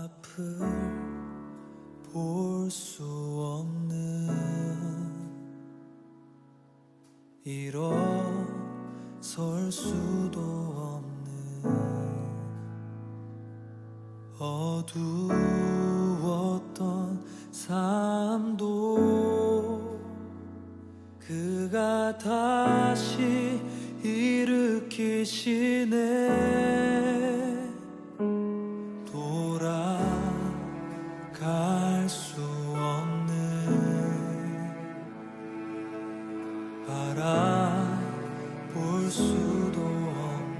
앞을 볼 수 없는 일어설 수도 없는 어두웠던 삶도 그가 다시 일으키시네. 돌아갈 수 없는 바라볼 수도 없는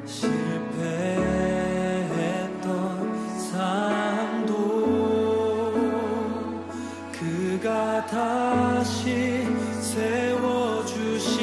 실패했던 삶도 그가 다시 세워주시네.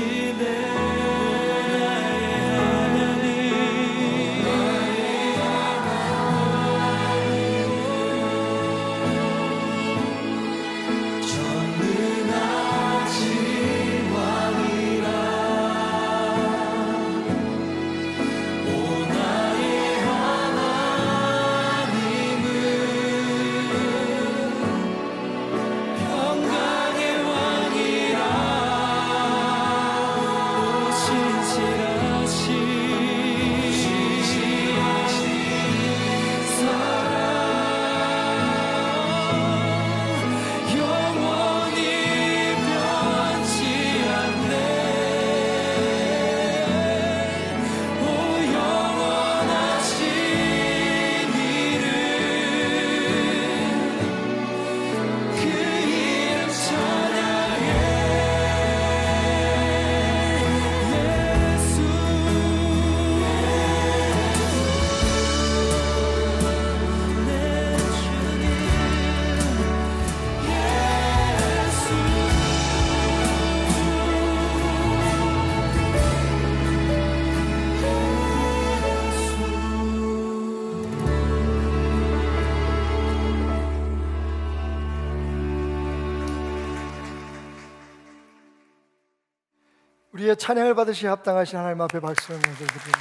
우리의 찬양을 받으시 합당하신 하나님 앞에 박수를 드립니다.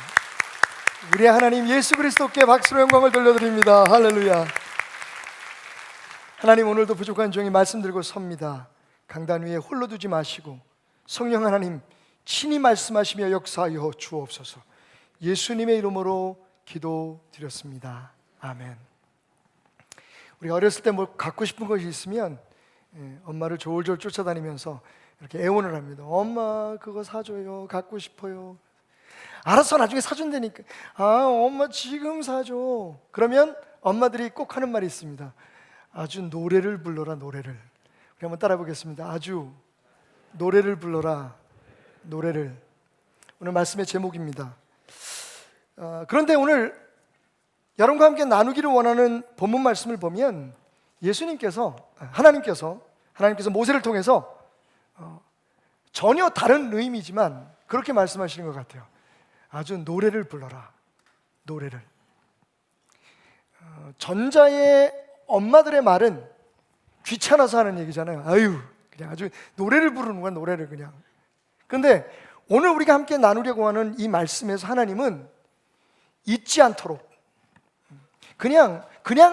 우리 하나님 예수 그리스도께 박수로 영광을 돌려드립니다. 할렐루야. 하나님, 오늘도 부족한 종이 말씀 들고 섭니다. 강단 위에 홀로 두지 마시고 성령 하나님 친히 말씀하시며 역사하여 주옵소서. 예수님의 이름으로 기도드렸습니다. 아멘. 우리 어렸을 때 뭐 갖고 싶은 것이 있으면 엄마를 졸졸 쫓아다니면서 이렇게 애원을 합니다. 엄마 그거 사줘요, 갖고 싶어요. 알았어, 나중에 사준다니까. 아, 엄마 지금 사줘. 그러면 엄마들이 꼭 하는 말이 있습니다. 아주 노래를 불러라, 노래를. 우리 한번 따라 보겠습니다. 아주 노래를 불러라, 노래를. 오늘 말씀의 제목입니다. 그런데 오늘 여러분과 함께 나누기를 원하는 본문 말씀을 보면 하나님께서 모세를 통해서 전혀 다른 의미지만 그렇게 말씀하시는 것 같아요. 아주 노래를 불러라, 노래를. 전자의 엄마들의 말은 귀찮아서 하는 얘기잖아요. 아유, 그냥 아주 노래를 부르는 거야, 노래를 그냥. 근데 오늘 우리가 함께 나누려고 하는 이 말씀에서 하나님은 잊지 않도록, 그냥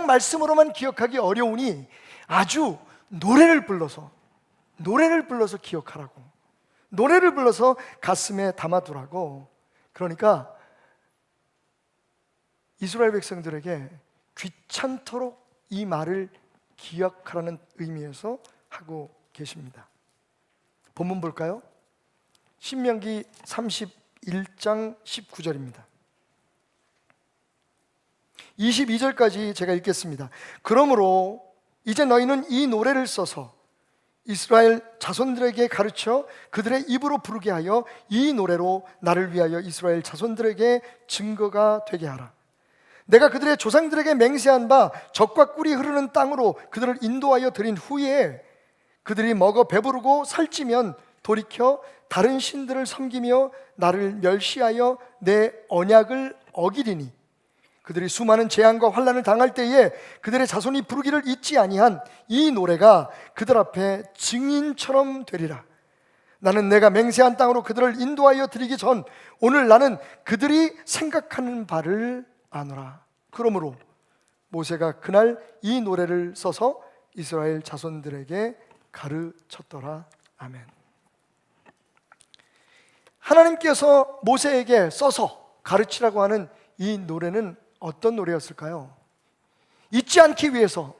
말씀으로만 기억하기 어려우니 아주 노래를 불러서 기억하라고, 노래를 불러서 가슴에 담아두라고. 그러니까 이스라엘 백성들에게 귀찮도록 이 말을 기억하라는 의미에서 하고 계십니다. 본문 볼까요? 신명기 31장 19절입니다 22절까지 제가 읽겠습니다. 그러므로 이제 너희는 이 노래를 써서 이스라엘 자손들에게 가르쳐 그들의 입으로 부르게 하여 이 노래로 나를 위하여 이스라엘 자손들에게 증거가 되게 하라. 내가 그들의 조상들에게 맹세한 바 젖과 꿀이 흐르는 땅으로 그들을 인도하여 드린 후에 그들이 먹어 배부르고 살찌면 돌이켜 다른 신들을 섬기며 나를 멸시하여 내 언약을 어기리니 그들이 수많은 재앙과 환난을 당할 때에 그들의 자손이 부르기를 잊지 아니한 이 노래가 그들 앞에 증인처럼 되리라. 나는 내가 맹세한 땅으로 그들을 인도하여 드리기 전 오늘 나는 그들이 생각하는 바를 아노라. 그러므로 모세가 그날 이 노래를 써서 이스라엘 자손들에게 가르쳤더라. 아멘. 하나님께서 모세에게 써서 가르치라고 하는 이 노래는 어떤 노래였을까요? 잊지 않기 위해서,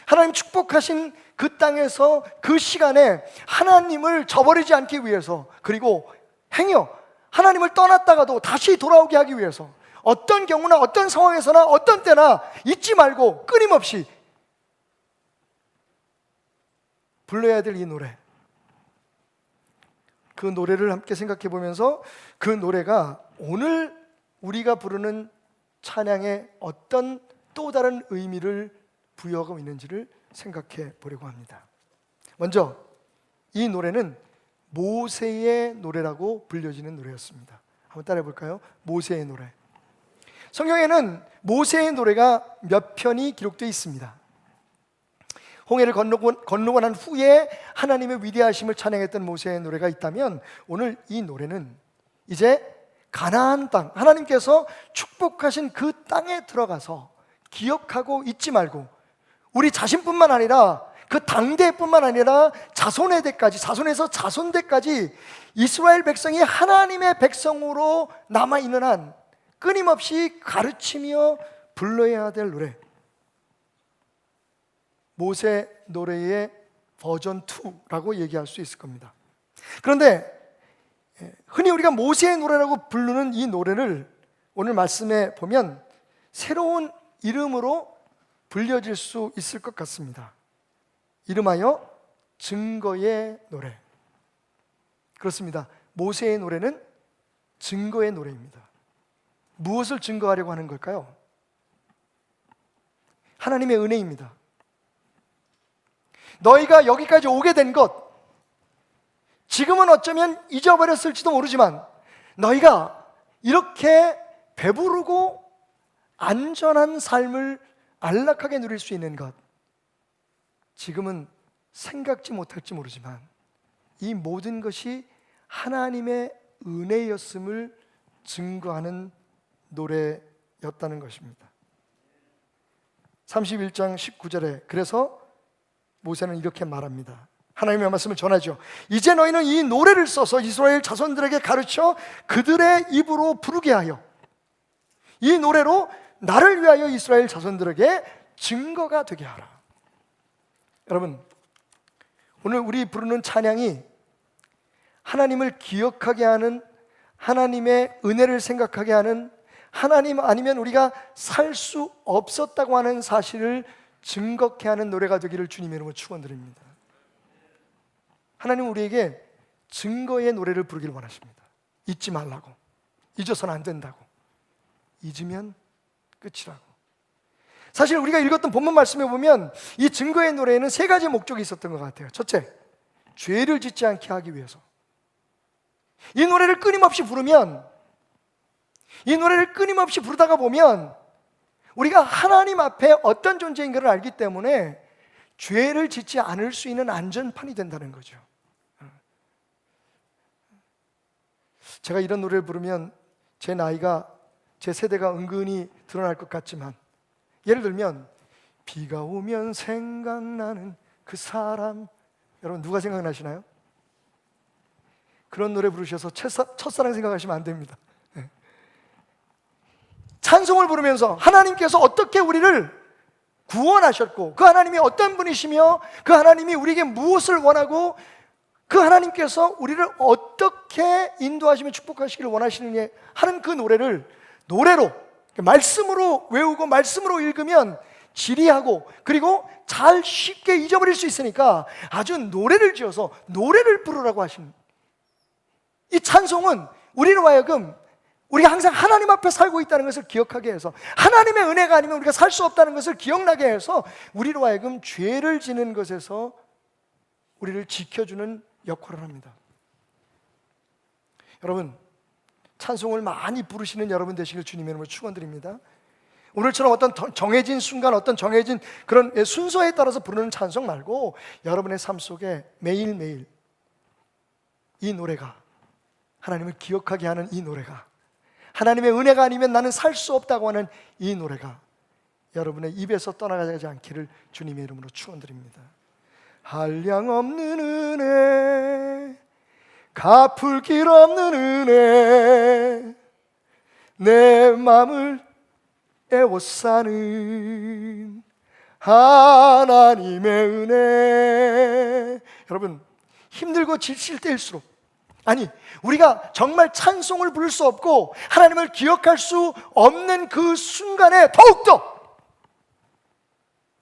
하나님 축복하신 그 땅에서 그 시간에 하나님을 저버리지 않기 위해서, 그리고 행여 하나님을 떠났다가도 다시 돌아오게 하기 위해서 어떤 경우나 어떤 상황에서나 어떤 때나 잊지 말고 끊임없이 불러야 될 이 노래, 그 노래를 함께 생각해 보면서 그 노래가 오늘 우리가 부르는 찬양에 어떤 또 다른 의미를 부여하고 있는지를 생각해 보려고 합니다. 먼저 이 노래는 모세의 노래라고 불려지는 노래였습니다. 한번 따라해 볼까요? 모세의 노래. 성경에는 모세의 노래가 몇 편이 기록되어 있습니다. 홍해를 건너고 난 후에 하나님의 위대하심을 찬양했던 모세의 노래가 있다면, 오늘 이 노래는 이제 가나안 땅, 하나님께서 축복하신 그 땅에 들어가서 기억하고 잊지 말고 우리 자신뿐만 아니라 그 당대뿐만 아니라 자손의 대까지, 자손에서 자손대까지 이스라엘 백성이 하나님의 백성으로 남아있는 한 끊임없이 가르치며 불러야 될 노래, 모세 노래의 버전 2라고 얘기할 수 있을 겁니다. 그런데 흔히 우리가 모세의 노래라고 부르는 이 노래를 오늘 말씀에 보면 새로운 이름으로 불려질 수 있을 것 같습니다. 이름하여 증거의 노래. 그렇습니다. 모세의 노래는 증거의 노래입니다. 무엇을 증거하려고 하는 걸까요? 하나님의 은혜입니다. 너희가 여기까지 오게 된 것, 지금은 어쩌면 잊어버렸을지도 모르지만 너희가 이렇게 배부르고 안전한 삶을 안락하게 누릴 수 있는 것, 지금은 생각지 못할지 모르지만 이 모든 것이 하나님의 은혜였음을 증거하는 노래였다는 것입니다. 31장 19절에 그래서 모세는 이렇게 말합니다. 하나님의 말씀을 전하죠. 이제 너희는 이 노래를 써서 이스라엘 자손들에게 가르쳐 그들의 입으로 부르게 하여 이 노래로 나를 위하여 이스라엘 자손들에게 증거가 되게 하라. 여러분, 오늘 우리 부르는 찬양이 하나님을 기억하게 하는, 하나님의 은혜를 생각하게 하는, 하나님 아니면 우리가 살 수 없었다고 하는 사실을 증거케 하는 노래가 되기를 주님의 이름으로 축원드립니다. 하나님은 우리에게 증거의 노래를 부르기를 원하십니다. 잊지 말라고, 잊어서는 안 된다고, 잊으면 끝이라고. 사실 우리가 읽었던 본문 말씀에 보면 이 증거의 노래에는 세 가지 목적이 있었던 것 같아요. 첫째, 죄를 짓지 않게 하기 위해서. 이 노래를 끊임없이 부르면, 이 노래를 끊임없이 부르다가 보면 우리가 하나님 앞에 어떤 존재인가를 알기 때문에 죄를 짓지 않을 수 있는 안전판이 된다는 거죠. 제가 이런 노래를 부르면 제 나이가, 제 세대가 은근히 드러날 것 같지만, 예를 들면 비가 오면 생각나는 그 사람, 여러분 누가 생각나시나요? 그런 노래 부르셔서 첫사랑 생각하시면 안 됩니다. 찬송을 부르면서 하나님께서 어떻게 우리를 구원하셨고, 그 하나님이 어떤 분이시며, 그 하나님이 우리에게 무엇을 원하고, 그 하나님께서 우리를 어떻게 인도하시며 축복하시기를 원하시느냐 하는 그 노래를 노래로, 말씀으로 외우고 말씀으로 읽으면 지리하고 그리고 잘 쉽게 잊어버릴 수 있으니까 아주 노래를 지어서 노래를 부르라고 하신, 이 찬송은 우리로 하여금 우리가 항상 하나님 앞에 살고 있다는 것을 기억하게 해서, 하나님의 은혜가 아니면 우리가 살 수 없다는 것을 기억나게 해서 우리로 하여금 죄를 지는 것에서 우리를 지켜주는 역할을 합니다. 여러분, 찬송을 많이 부르시는 여러분 되시길 주님의 이름으로 축원드립니다. 오늘처럼 어떤 정해진 순간, 어떤 정해진 그런 순서에 따라서 부르는 찬송 말고 여러분의 삶 속에 매일매일 이 노래가, 하나님을 기억하게 하는 이 노래가 하나님의 은혜가 아니면 나는 살 수 없다고 하는 이 노래가 여러분의 입에서 떠나가지 않기를 주님의 이름으로 축원드립니다. 한량없는 은혜, 갚을 길 없는 은혜, 내 맘을 애워싸는 하나님의 은혜. 여러분, 힘들고 지칠 때일수록, 아니 우리가 정말 찬송을 부를 수 없고 하나님을 기억할 수 없는 그 순간에 더욱더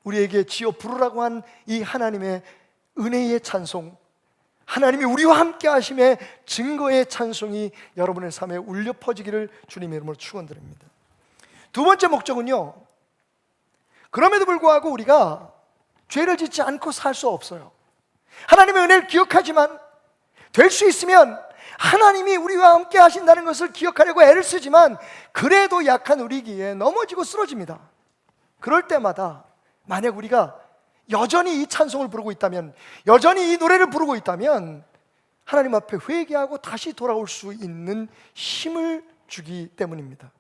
우리에게 지어 부르라고 한 이 하나님의 은혜의 찬송, 하나님이 우리와 함께 하심의 증거의 찬송이 여러분의 삶에 울려 퍼지기를 주님의 이름으로 축원드립니다. 두 번째 목적은요, 그럼에도 불구하고 우리가 죄를 짓지 않고 살 수 없어요. 하나님의 은혜를 기억하지만, 될 수 있으면 하나님이 우리와 함께 하신다는 것을 기억하려고 애를 쓰지만 그래도 약한 우리기에 넘어지고 쓰러집니다. 그럴 때마다 만약 우리가 여전히 이 찬송을 부르고 있다면, 여전히 이 노래를 부르고 있다면 하나님 앞에 회개하고 다시 돌아올 수 있는 힘을 주기 때문입니다.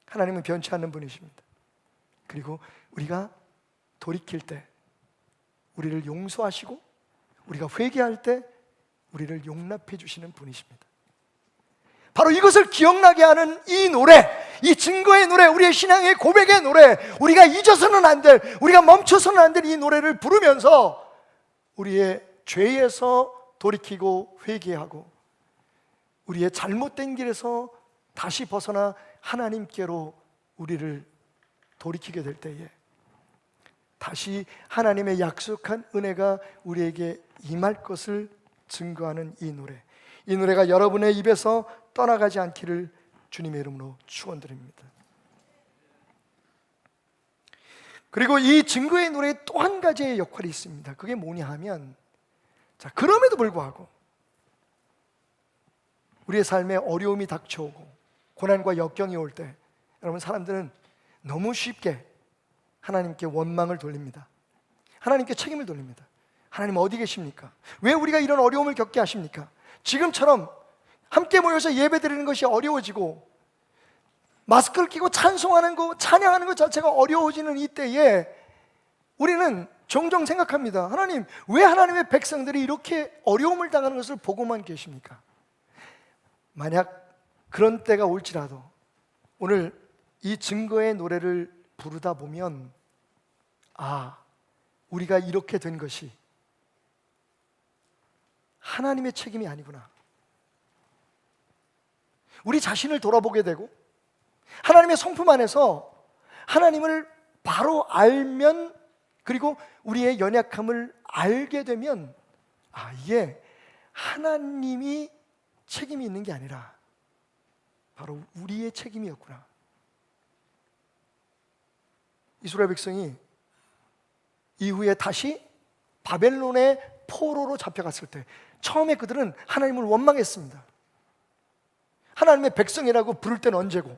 하나님은 변치 않는 분이십니다. 그리고 우리가 돌이킬 때 우리를 용서하시고, 우리가 회개할 때 우리를 용납해 주시는 분이십니다. 바로 이것을 기억나게 하는 이 노래, 이 증거의 노래, 우리의 신앙의 고백의 노래, 우리가 잊어서는 안 될, 우리가 멈춰서는 안 될 이 노래를 부르면서 우리의 죄에서 돌이키고 회개하고 우리의 잘못된 길에서 다시 벗어나 하나님께로 우리를 돌이키게 될 때에 다시 하나님의 약속한 은혜가 우리에게 임할 것을 증거하는 이 노래, 이 노래가 여러분의 입에서 떠나가지 않기를 주님의 이름으로 축원드립니다. 그리고 이 증거의 노래에 또 한 가지의 역할이 있습니다. 그게 뭐냐 하면, 자, 그럼에도 불구하고 우리의 삶에 어려움이 닥쳐오고 고난과 역경이 올 때 여러분, 사람들은 너무 쉽게 하나님께 원망을 돌립니다. 하나님께 책임을 돌립니다. 하나님 어디 계십니까? 왜 우리가 이런 어려움을 겪게 하십니까? 지금처럼 함께 모여서 예배드리는 것이 어려워지고 마스크를 끼고 찬송하는 거, 찬양하는 것 자체가 어려워지는 이때에 우리는 종종 생각합니다. 하나님, 왜 하나님의 백성들이 이렇게 어려움을 당하는 것을 보고만 계십니까? 만약 그런 때가 올지라도 오늘 이 증거의 노래를 부르다 보면, 아, 우리가 이렇게 된 것이 하나님의 책임이 아니구나. 우리 자신을 돌아보게 되고 하나님의 성품 안에서 하나님을 바로 알면, 그리고 우리의 연약함을 알게 되면, 아, 이게 하나님이 책임이 있는 게 아니라 바로 우리의 책임이었구나. 이스라엘 백성이 이후에 다시 바벨론의 포로로 잡혀갔을 때 처음에 그들은 하나님을 원망했습니다. 하나님의 백성이라고 부를 때는 언제고,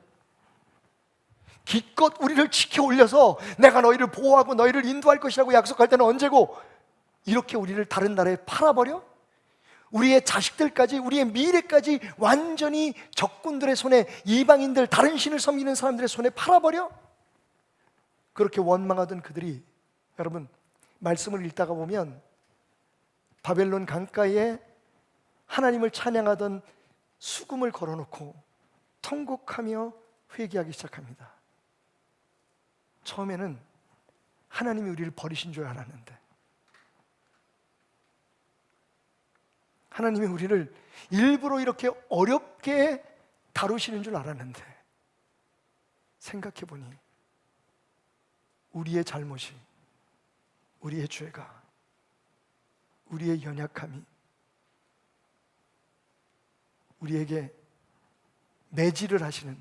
기껏 우리를 지켜 올려서 내가 너희를 보호하고 너희를 인도할 것이라고 약속할 때는 언제고, 이렇게 우리를 다른 나라에 팔아버려? 우리의 자식들까지, 우리의 미래까지 완전히 적군들의 손에, 이방인들, 다른 신을 섬기는 사람들의 손에 팔아버려? 그렇게 원망하던 그들이, 여러분, 말씀을 읽다가 보면 바벨론 강가에 하나님을 찬양하던 수금을 걸어놓고 통곡하며 회개하기 시작합니다. 처음에는 하나님이 우리를 버리신 줄 알았는데, 하나님이 우리를 일부러 이렇게 어렵게 다루시는 줄 알았는데, 생각해보니 우리의 잘못이, 우리의 죄가, 우리의 연약함이 우리에게 매질을 하시는,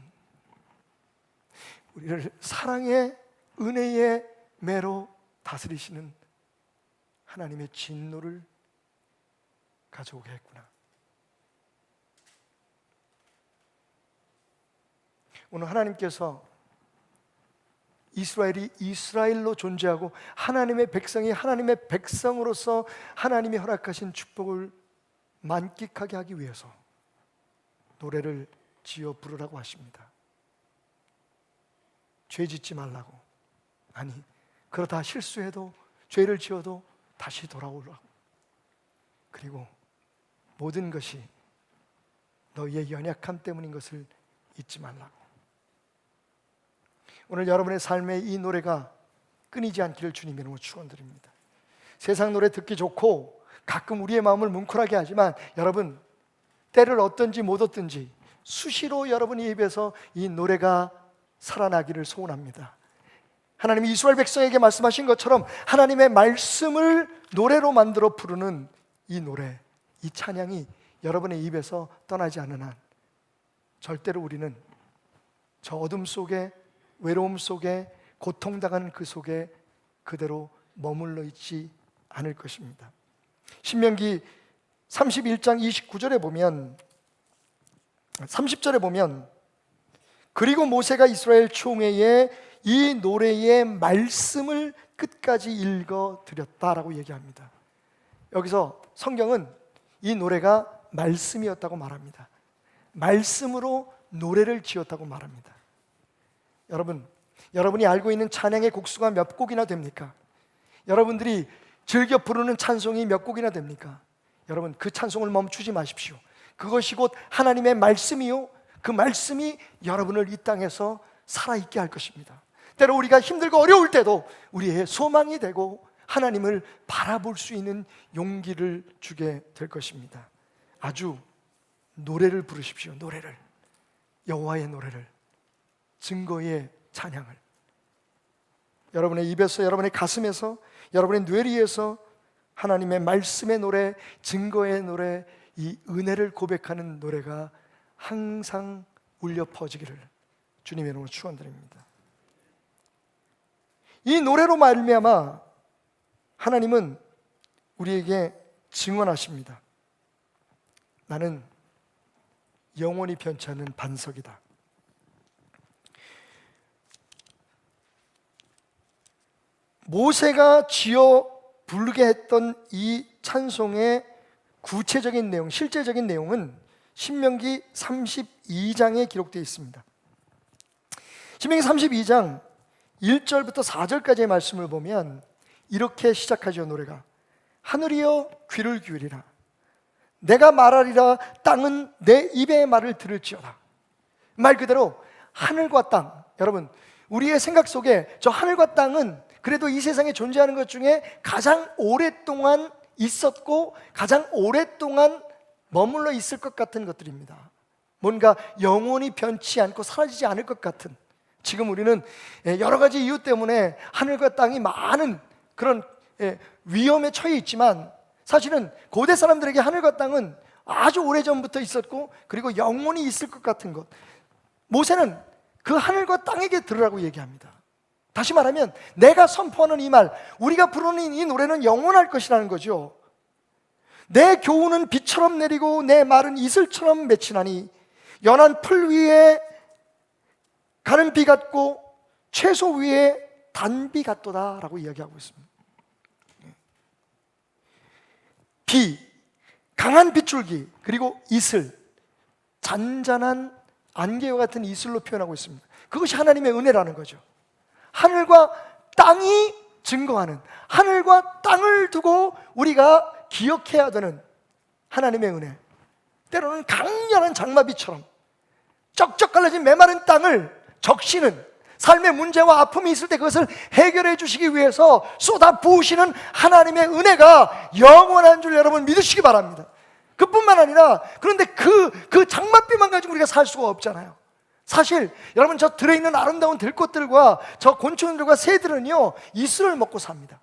우리를 사랑의 은혜의 매로 다스리시는 하나님의 진노를 가져오게 했구나. 오늘 하나님께서 이스라엘이 이스라엘로 존재하고 하나님의 백성이 하나님의 백성으로서 하나님이 허락하신 축복을 만끽하게 하기 위해서 노래를 지어 부르라고 하십니다. 죄 짓지 말라고. 아니, 그러다 실수해도, 죄를 지어도 다시 돌아오라고. 그리고 모든 것이 너희의 연약함 때문인 것을 잊지 말라고. 오늘 여러분의 삶에 이 노래가 끊이지 않기를 주님의 이름으로 축원드립니다. 세상 노래 듣기 좋고 가끔 우리의 마음을 뭉클하게 하지만, 여러분, 때를 얻든지 못 얻든지 수시로 여러분의 입에서 이 노래가 살아나기를 소원합니다. 하나님이 이스라엘 백성에게 말씀하신 것처럼 하나님의 말씀을 노래로 만들어 부르는 이 노래, 이 찬양이 여러분의 입에서 떠나지 않는 한 절대로 우리는 저 어둠 속에, 외로움 속에, 고통당하는 그 속에 그대로 머물러 있지 않을 것입니다. 신명기 31장 29절에 보면, 30절에 보면, 그리고 모세가 이스라엘 총회에 이 노래의 말씀을 끝까지 읽어 드렸다라고 얘기합니다. 여기서 성경은 이 노래가 말씀이었다고 말합니다. 말씀으로 노래를 지었다고 말합니다. 여러분, 여러분이 알고 있는 찬양의 곡수가 몇 곡이나 됩니까? 여러분들이 즐겨 부르는 찬송이 몇 곡이나 됩니까? 여러분, 그 찬송을 멈추지 마십시오. 그것이 곧 하나님의 말씀이요, 그 말씀이 여러분을 이 땅에서 살아있게 할 것입니다. 때로 우리가 힘들고 어려울 때도 우리의 소망이 되고 하나님을 바라볼 수 있는 용기를 주게 될 것입니다. 아주 노래를 부르십시오. 노래를, 여호와의 노래를, 증거의 찬양을. 여러분의 입에서, 여러분의 가슴에서, 여러분의 뇌리에서 하나님의 말씀의 노래, 증거의 노래, 이 은혜를 고백하는 노래가 항상 울려 퍼지기를 주님의 이름으로 축원드립니다. 이 노래로 말미암아 하나님은 우리에게 증언하십니다. 나는 영원히 변치 않는 반석이다. 모세가 지어 부르게 했던 이 찬송의 구체적인 내용, 실제적인 내용은 신명기 32장에 기록되어 있습니다. 신명기 32장 1절부터 4절까지의 말씀을 보면 이렇게 시작하죠. 노래가 하늘이여 귀를 기울이라, 내가 말하리라, 땅은 내 입의 말을 들을지어다. 말 그대로 하늘과 땅, 여러분, 우리의 생각 속에 저 하늘과 땅은 그래도 이 세상에 존재하는 것 중에 가장 오랫동안 있었고 가장 오랫동안 머물러 있을 것 같은 것들입니다. 뭔가 영원히 변치 않고 사라지지 않을 것 같은, 지금 우리는 여러 가지 이유 때문에 하늘과 땅이 많은 그런 위험에 처해 있지만, 사실은 고대 사람들에게 하늘과 땅은 아주 오래전부터 있었고 그리고 영원히 있을 것 같은 것. 모세는 그 하늘과 땅에게 들으라고 얘기합니다. 다시 말하면 내가 선포하는 이 말, 우리가 부르는 이 노래는 영원할 것이라는 거죠. 내 교훈은 비처럼 내리고 내 말은 이슬처럼 맺히나니 연한 풀 위에 가는 비 같고 채소 위에 단비 같도다 라고 이야기하고 있습니다. 비, 강한 빗줄기, 그리고 이슬, 잔잔한 안개와 같은 이슬로 표현하고 있습니다. 그것이 하나님의 은혜라는 거죠. 하늘과 땅이 증거하는, 하늘과 땅을 두고 우리가 기억해야 되는 하나님의 은혜. 때로는 강렬한 장마비처럼 쩍쩍 갈라진 메마른 땅을 적시는, 삶의 문제와 아픔이 있을 때 그것을 해결해 주시기 위해서 쏟아 부으시는 하나님의 은혜가 영원한 줄 여러분 믿으시기 바랍니다. 그뿐만 아니라, 그런데 그 장맛비만 가지고 우리가 살 수가 없잖아요. 사실 여러분, 저 들에 있는 아름다운 들꽃들과 저 곤충들과 새들은요 이슬을 먹고 삽니다.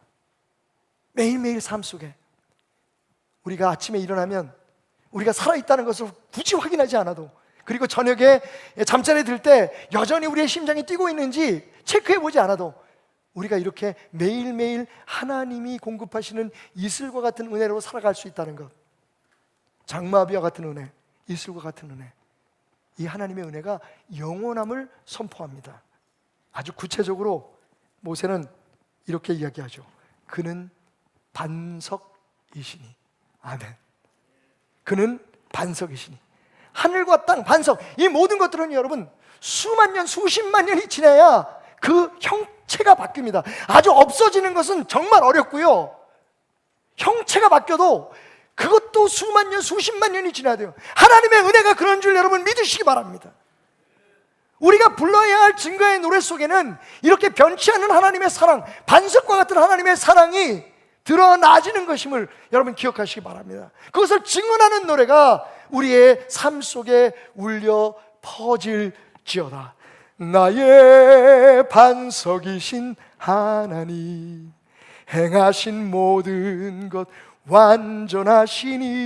매일매일 삶 속에 우리가 아침에 일어나면 우리가 살아있다는 것을 굳이 확인하지 않아도, 그리고 저녁에 잠자리에 들 때 여전히 우리의 심장이 뛰고 있는지 체크해보지 않아도 우리가 이렇게 매일매일 하나님이 공급하시는 이슬과 같은 은혜로 살아갈 수 있다는 것, 장마비와 같은 은혜, 이슬과 같은 은혜, 이 하나님의 은혜가 영원함을 선포합니다. 아주 구체적으로 모세는 이렇게 이야기하죠. 그는 반석이시니. 아멘. 그는 반석이시니. 하늘과 땅, 반석, 이 모든 것들은 여러분 수만 년, 수십만 년이 지나야 그 형체가 바뀝니다. 아주 없어지는 것은 정말 어렵고요, 형체가 바뀌어도 그것도 수만 년, 수십만 년이 지나야 돼요. 하나님의 은혜가 그런 줄 여러분 믿으시기 바랍니다. 우리가 불러야 할 증거의 노래 속에는 이렇게 변치 않는 하나님의 사랑, 반석과 같은 하나님의 사랑이 드러나지는 것임을 여러분 기억하시기 바랍니다. 그것을 증언하는 노래가 우리의 삶 속에 울려 퍼질지어다. 나의 반석이신 하나님, 행하신 모든 것 완전하시니,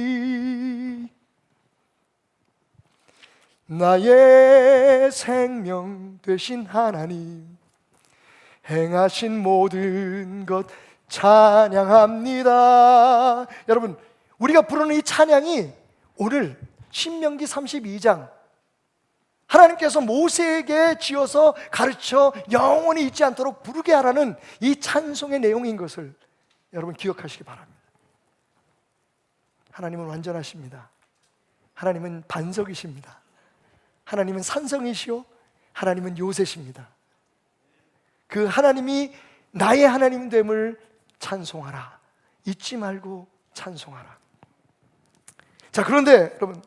나의 생명 되신 하나님, 행하신 모든 것 찬양합니다. 여러분, 우리가 부르는 이 찬양이 오늘 신명기 32장 하나님께서 모세에게 지어서 가르쳐 영원히 잊지 않도록 부르게 하라는 이 찬송의 내용인 것을 여러분 기억하시기 바랍니다. 하나님은 완전하십니다. 하나님은 반석이십니다. 하나님은 산성이시오, 하나님은 요새십니다. 그 하나님이 나의 하나님 됨을 찬송하라. 잊지 말고 찬송하라. 자, 그런데 여러분,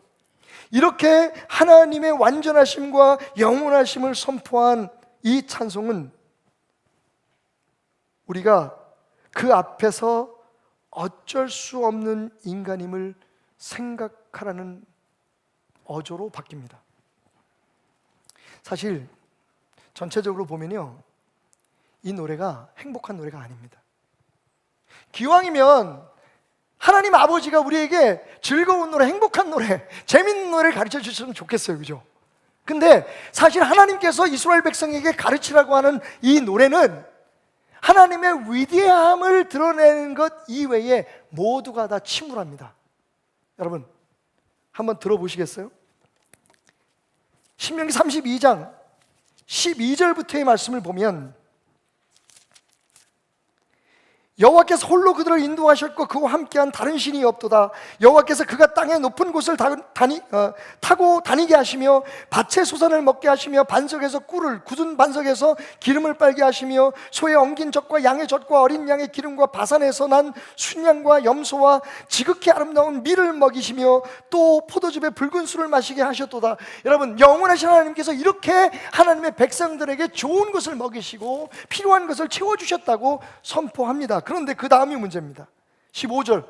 이렇게 하나님의 완전하심과 영원하심을 선포한 이 찬송은 우리가 그 앞에서 어쩔 수 없는 인간임을 생각하라는 어조로 바뀝니다. 사실 전체적으로 보면요, 이 노래가 행복한 노래가 아닙니다. 기왕이면 하나님 아버지가 우리에게 즐거운 노래, 행복한 노래, 재밌는 노래를 가르쳐 주셨으면 좋겠어요, 그죠? 근데 사실 하나님께서 이스라엘 백성에게 가르치라고 하는 이 노래는 하나님의 위대함을 드러내는 것 이외에 모두가 다 침울합니다. 여러분, 한번 들어보시겠어요? 신명기 32장 12절부터의 말씀을 보면, 여호와께서 홀로 그들을 인도하셨고 그와 함께한 다른 신이 없도다. 여호와께서 그가 땅의 높은 곳을 타고 다니게 하시며 밭의 소산을 먹게 하시며 반석에서 꿀을, 굳은 반석에서 기름을 빨게 하시며 소의 엉긴 젖과 양의 젖과 어린 양의 기름과 바산에서 난 순양과 염소와 지극히 아름다운 밀을 먹이시며 또 포도즙의 붉은 술을 마시게 하셨도다. 여러분, 영원하신 하나님께서 이렇게 하나님의 백성들에게 좋은 것을 먹이시고 필요한 것을 채워주셨다고 선포합니다. 그런데 그 다음이 문제입니다. 15절.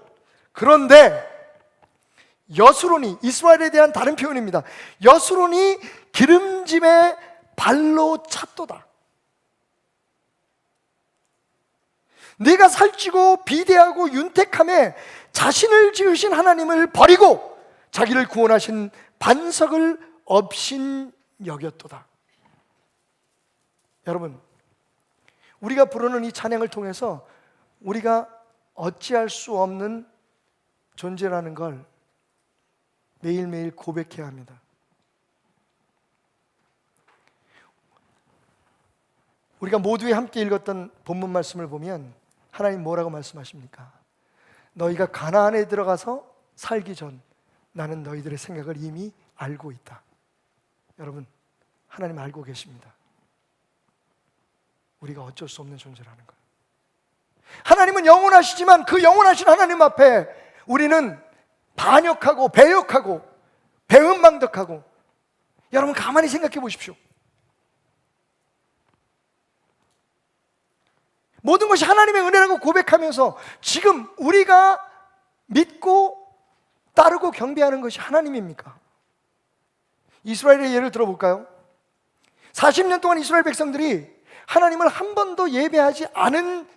그런데 여수론이, 이스라엘에 대한 다른 표현입니다. 여수론이 기름짐에 발로 찼도다. 네가 살찌고 비대하고 윤택함에 자신을 지으신 하나님을 버리고 자기를 구원하신 반석을 업신 여겼도다. 여러분, 우리가 부르는 이 찬양을 통해서 우리가 어찌할 수 없는 존재라는 걸 매일매일 고백해야 합니다. 우리가 모두에 함께 읽었던 본문 말씀을 보면 하나님 뭐라고 말씀하십니까? 너희가 가나안에 들어가서 살기 전 나는 너희들의 생각을 이미 알고 있다. 여러분, 하나님 알고 계십니다. 우리가 어쩔 수 없는 존재라는 거예요. 하나님은 영원하시지만 그 영원하신 하나님 앞에 우리는 반역하고 배역하고 배은망덕하고, 여러분 가만히 생각해 보십시오. 모든 것이 하나님의 은혜라고 고백하면서 지금 우리가 믿고 따르고 경배하는 것이 하나님입니까? 이스라엘의 예를 들어볼까요? 40년 동안 이스라엘 백성들이 하나님을 한 번도 예배하지 않은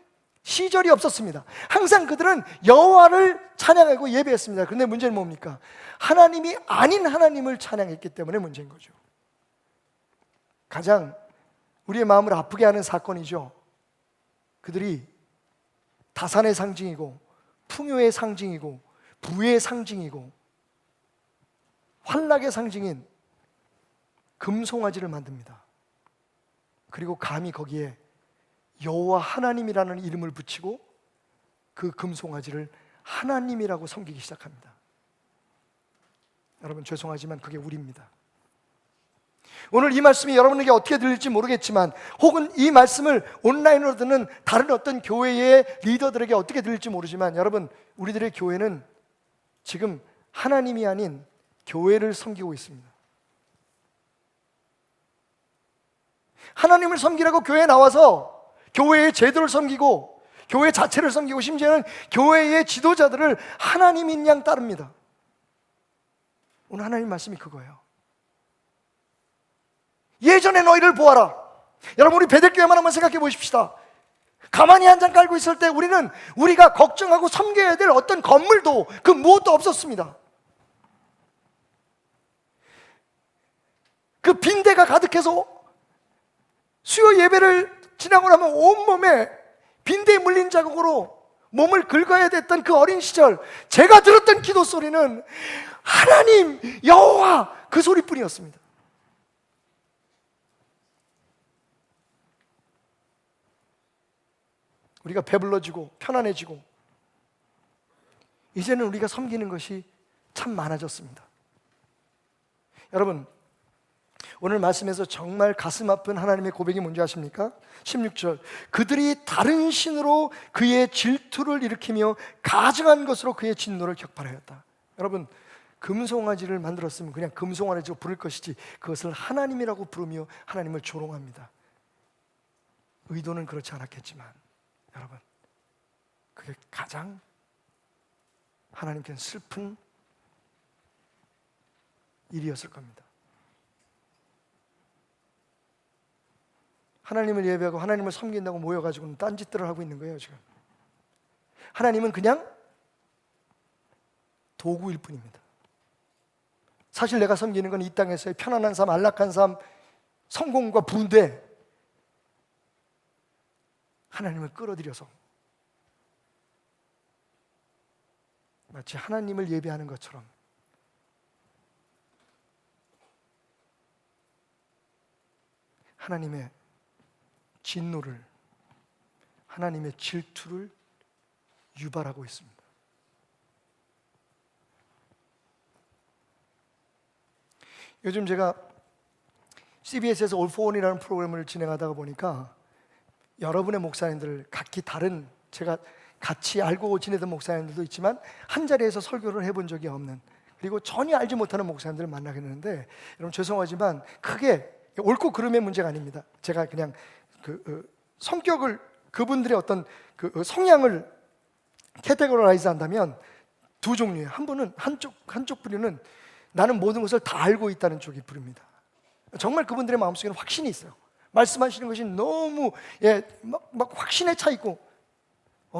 시절이 없었습니다. 항상 그들은 여호와를 찬양하고 예배했습니다. 그런데 문제는 뭡니까? 하나님이 아닌 하나님을 찬양했기 때문에 문제인 거죠. 가장 우리의 마음을 아프게 하는 사건이죠. 그들이 다산의 상징이고 풍요의 상징이고 부의 상징이고 환락의 상징인 금송아지를 만듭니다. 그리고 감히 거기에 여호와 하나님이라는 이름을 붙이고 그 금송아지를 하나님이라고 섬기기 시작합니다. 여러분 죄송하지만 그게 우리입니다. 오늘 이 말씀이 여러분에게 어떻게 들릴지 모르겠지만, 혹은 이 말씀을 온라인으로 듣는 다른 어떤 교회의 리더들에게 어떻게 들릴지 모르지만, 여러분, 우리들의 교회는 지금 하나님이 아닌 교회를 섬기고 있습니다. 하나님을 섬기라고 교회에 나와서 교회의 제도를 섬기고 교회 자체를 섬기고 심지어는 교회의 지도자들을 하나님인 양 따릅니다. 오늘 하나님 말씀이 그거예요. 예전에 너희를 보아라. 여러분, 우리 베델교회만 한번 생각해 보십시다. 가만히 한 장 깔고 있을 때 우리가 걱정하고 섬겨야 될 어떤 건물도 그 무엇도 없었습니다. 그 빈대가 가득해서 수요 예배를 지나고 나면 온몸에 빈대에 물린 자국으로 몸을 긁어야 됐던 그 어린 시절, 제가 들었던 기도 소리는 하나님, 여호와, 그 소리뿐이었습니다. 우리가 배불러지고 편안해지고 이제는 우리가 섬기는 것이 참 많아졌습니다. 여러분, 오늘 말씀에서 정말 가슴 아픈 하나님의 고백이 뭔지 아십니까? 16절, 그들이 다른 신으로 그의 질투를 일으키며 가증한 것으로 그의 진노를 격발하였다. 여러분, 금송아지를 만들었으면 그냥 금송아지로 부를 것이지 그것을 하나님이라고 부르며 하나님을 조롱합니다. 의도는 그렇지 않았겠지만 여러분, 그게 가장 하나님께는 슬픈 일이었을 겁니다. 하나님을 예배하고 하나님을 섬긴다고 모여가지고는 딴짓들을 하고 있는 거예요 지금. 하나님은 그냥 도구일 뿐입니다. 사실 내가 섬기는 건 이 땅에서의 편안한 삶, 안락한 삶, 성공과 부인데, 하나님을 끌어들여서 마치 하나님을 예배하는 것처럼 하나님의 진노를, 하나님의 질투를 유발하고 있습니다. 요즘 제가 CBS에서 All for One이라는 프로그램을 진행하다가 보니까 여러분의 목사님들, 각기 다른, 제가 같이 알고 지내던 목사님들도 있지만 한 자리에서 설교를 해본 적이 없는, 그리고 전혀 알지 못하는 목사님들을 만나게 되는데, 여러분 죄송하지만 크게 옳고 그름의 문제가 아닙니다. 제가 그냥 성격을, 그분들의 어떤 성향을 캐테고라이즈 한다면 두 종류예요. 한 분은 한쪽 부류는 나는 모든 것을 다 알고 있다는 쪽이 부릅니다. 정말 그분들의 마음속에는 확신이 있어요. 말씀하시는 것이 너무 막 확신에 차 있고,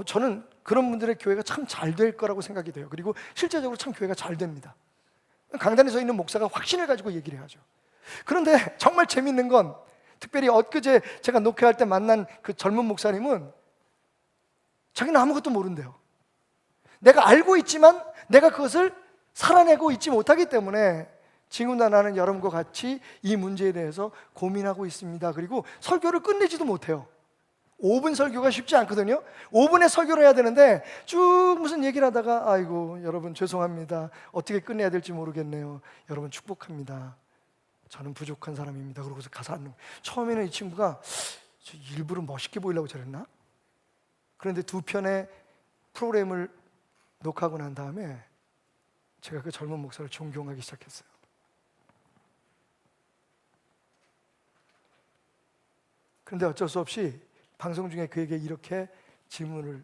저는 그런 분들의 교회가 참 잘 될 거라고 생각이 돼요. 그리고 실제적으로 참 교회가 잘 됩니다. 강단에 서 있는 목사가 확신을 가지고 얘기를 하죠. 그런데 정말 재밌는 건, 특별히 엊그제 제가 녹회할 때 만난 그 젊은 목사님은 자기는 아무것도 모른대요. 내가 알고 있지만 내가 그것을 살아내고 있지 못하기 때문에 지금도 나는 여러분과 같이 이 문제에 대해서 고민하고 있습니다. 그리고 설교를 끝내지도 못해요. 5분 설교가 쉽지 않거든요. 5분의 설교를 해야 되는데 쭉 무슨 얘기를 하다가, 아이고 여러분 죄송합니다, 어떻게 끝내야 될지 모르겠네요, 여러분 축복합니다, 저는 부족한 사람입니다, 그러고서 가서 앉는 거예요. 처음에는 이 친구가 일부러 멋있게 보이려고 저랬나? 그런데 두 편의 프로그램을 녹화하고 난 다음에 제가 그 젊은 목사를 존경하기 시작했어요. 그런데 어쩔 수 없이 방송 중에 그에게 이렇게 질문을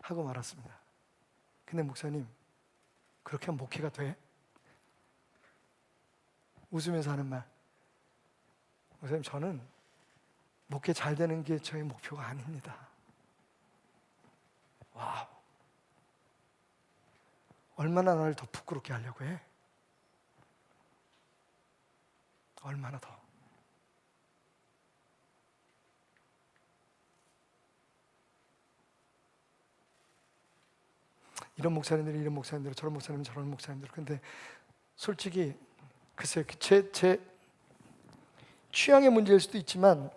하고 말았습니다. 근데 목사님, 그렇게 하면 목회가 돼? 웃으면서 하는 말, 목사님, 저는 목회 잘 되는 게 저의 목표가 아닙니다. 와우, 얼마나 나를 더 부끄럽게 하려고 해? 얼마나 더. 이런 목사님들이 이런 목사님들, 저런 목사님 저런 목사님들. 근데 솔직히 글쎄요, 제 취향의 문제일 수도 있지만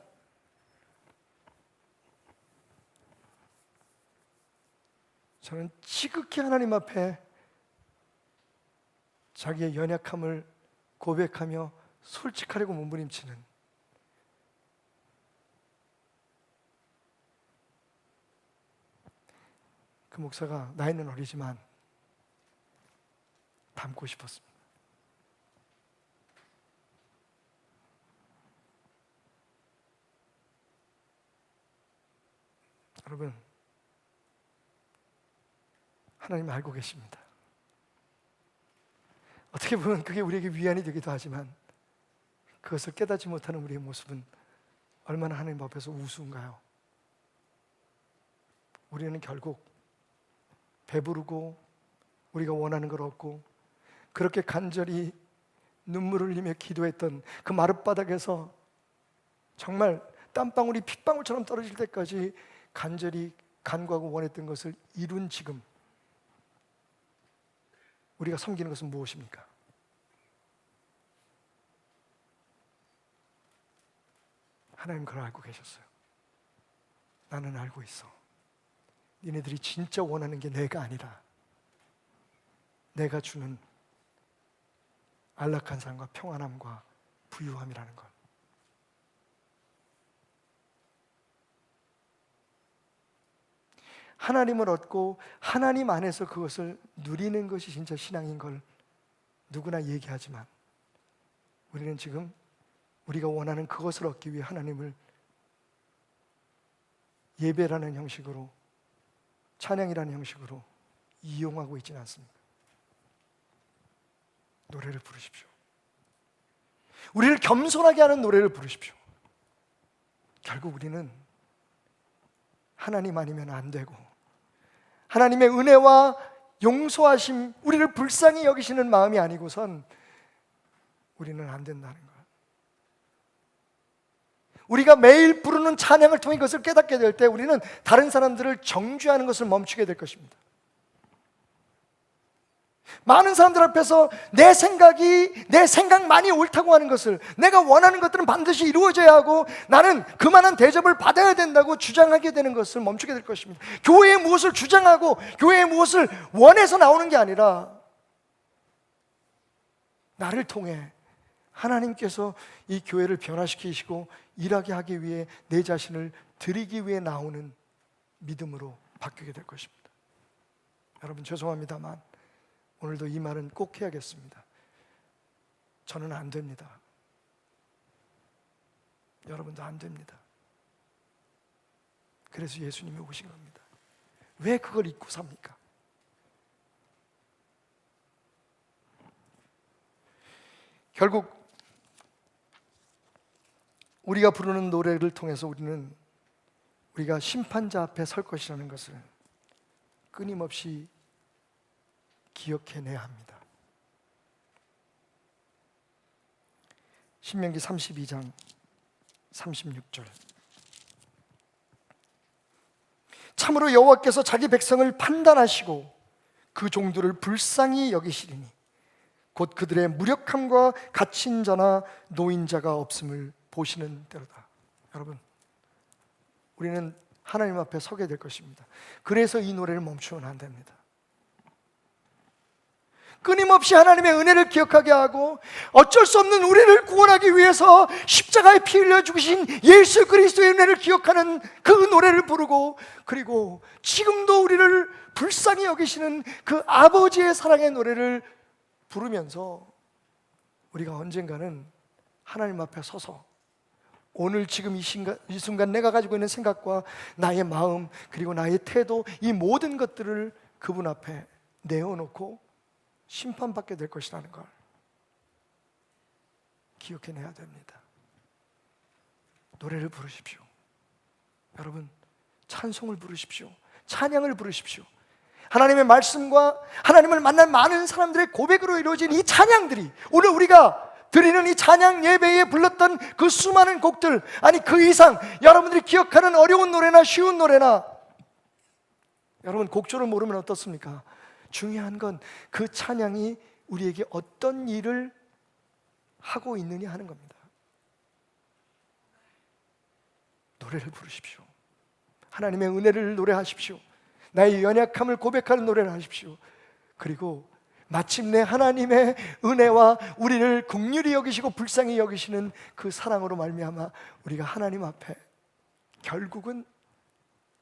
저는 지극히 하나님 앞에 자기의 연약함을 고백하며 솔직하려고 몸부림치는 그 목사가 나이는 어리지만 닮고 싶었습니다. 여러분, 하나님 알고 계십니다. 어떻게 보면 그게 우리에게 위안이 되기도 하지만 그것을 깨닫지 못하는 우리의 모습은 얼마나 하나님 앞에서 우스운가요? 우리는 결국 배부르고 우리가 원하는 걸 얻고 그렇게 간절히 눈물을 흘리며 기도했던 그 마룻바닥에서 정말 땀방울이 핏방울처럼 떨어질 때까지 간절히 간구하고 원했던 것을 이룬 지금 우리가 섬기는 것은 무엇입니까? 하나님 그걸 알고 계셨어요. 나는 알고 있어. 니네들이 진짜 원하는 게 내가 아니라 내가 주는 안락한 삶과 평안함과 부유함이라는 것. 하나님을 얻고 하나님 안에서 그것을 누리는 것이 진짜 신앙인 걸 누구나 얘기하지만 우리는 지금 우리가 원하는 그것을 얻기 위해 하나님을 예배라는 형식으로 찬양이라는 형식으로 이용하고 있지는 않습니다. 노래를 부르십시오. 우리를 겸손하게 하는 노래를 부르십시오. 결국 우리는 하나님 아니면 안 되고 하나님의 은혜와 용서하심, 우리를 불쌍히 여기시는 마음이 아니고선 우리는 안 된다는 것. 우리가 매일 부르는 찬양을 통해 그것을 깨닫게 될 때 우리는 다른 사람들을 정죄하는 것을 멈추게 될 것입니다. 많은 사람들 앞에서 내 생각만이 옳다고 하는 것을, 내가 원하는 것들은 반드시 이루어져야 하고 나는 그만한 대접을 받아야 된다고 주장하게 되는 것을 멈추게 될 것입니다. 교회에 무엇을 주장하고 교회에 무엇을 원해서 나오는 게 아니라 나를 통해 하나님께서 이 교회를 변화시키시고 일하게 하기 위해 내 자신을 드리기 위해 나오는 믿음으로 바뀌게 될 것입니다. 여러분 죄송합니다만 오늘도 이 말은 꼭 해야겠습니다. 저는 안 됩니다. 여러분도 안 됩니다. 그래서 예수님이 오신 겁니다. 왜 그걸 잊고 삽니까? 결국 우리가 부르는 노래를 통해서 우리가 심판자 앞에 설 것이라는 것을 끊임없이 기억해내야 합니다. 신명기 32장 36절. 참으로 여호와께서 자기 백성을 판단하시고 그 종들을 불쌍히 여기시리니 곧 그들의 무력함과 갇힌 자나 노인자가 없음을 보시는 대로다. 여러분, 우리는 하나님 앞에 서게 될 것입니다. 그래서 이 노래를 멈추면 안 됩니다. 끊임없이 하나님의 은혜를 기억하게 하고 어쩔 수 없는 우리를 구원하기 위해서 십자가에 피 흘려 죽으신 예수 그리스도의 은혜를 기억하는 그 노래를 부르고, 그리고 지금도 우리를 불쌍히 여기시는 그 아버지의 사랑의 노래를 부르면서 우리가 언젠가는 하나님 앞에 서서 오늘 지금 이 순간 내가 가지고 있는 생각과 나의 마음 그리고 나의 태도, 이 모든 것들을 그분 앞에 내어놓고 심판받게 될 것이라는 걸 기억해내야 됩니다. 노래를 부르십시오. 여러분, 찬송을 부르십시오. 찬양을 부르십시오. 하나님의 말씀과 하나님을 만난 많은 사람들의 고백으로 이루어진 이 찬양들이, 오늘 우리가 드리는 이 찬양 예배에 불렀던 그 수많은 곡들, 아니 그 이상 여러분들이 기억하는 어려운 노래나 쉬운 노래나, 여러분 곡조를 모르면 어떻습니까? 중요한 건 그 찬양이 우리에게 어떤 일을 하고 있느냐 하는 겁니다. 노래를 부르십시오. 하나님의 은혜를 노래하십시오. 나의 연약함을 고백하는 노래를 하십시오. 그리고 마침내 하나님의 은혜와 우리를 긍휼히 여기시고 불쌍히 여기시는 그 사랑으로 말미암아 우리가 하나님 앞에 결국은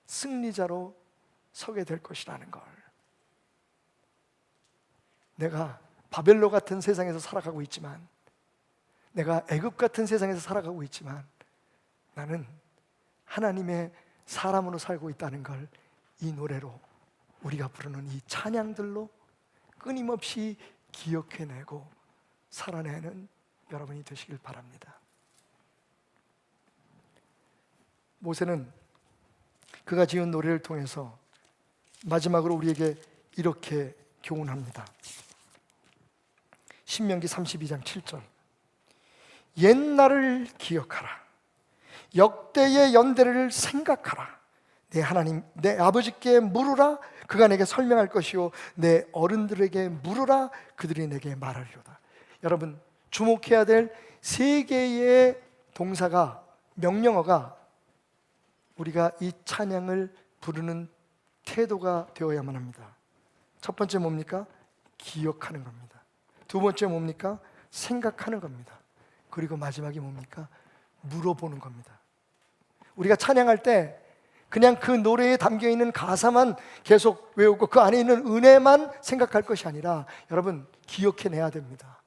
승리자로 서게 될 것이라는 걸. 내가 바벨로 같은 세상에서 살아가고 있지만, 내가 애굽 같은 세상에서 살아가고 있지만, 나는 하나님의 사람으로 살고 있다는 걸 이 노래로, 우리가 부르는 이 찬양들로 끊임없이 기억해내고 살아내는 여러분이 되시길 바랍니다. 모세는 그가 지은 노래를 통해서 마지막으로 우리에게 이렇게 교훈합니다. 신명기 32장 7절. 옛날을 기억하라. 역대의 연대를 생각하라. 내 하나님, 내 아버지께 물으라. 그가 내게 설명할 것이요 내 어른들에게 물으라. 그들이 내게 말하리로다. 여러분, 주목해야 될 세 개의 동사가, 명령어가 우리가 이 찬양을 부르는 태도가 되어야만 합니다. 첫 번째 뭡니까? 기억하는 겁니다. 두 번째 뭡니까? 생각하는 겁니다. 그리고 마지막이 뭡니까? 물어보는 겁니다. 우리가 찬양할 때 그냥 그 노래에 담겨있는 가사만 계속 외우고 그 안에 있는 은혜만 생각할 것이 아니라, 여러분, 기억해내야 됩니다.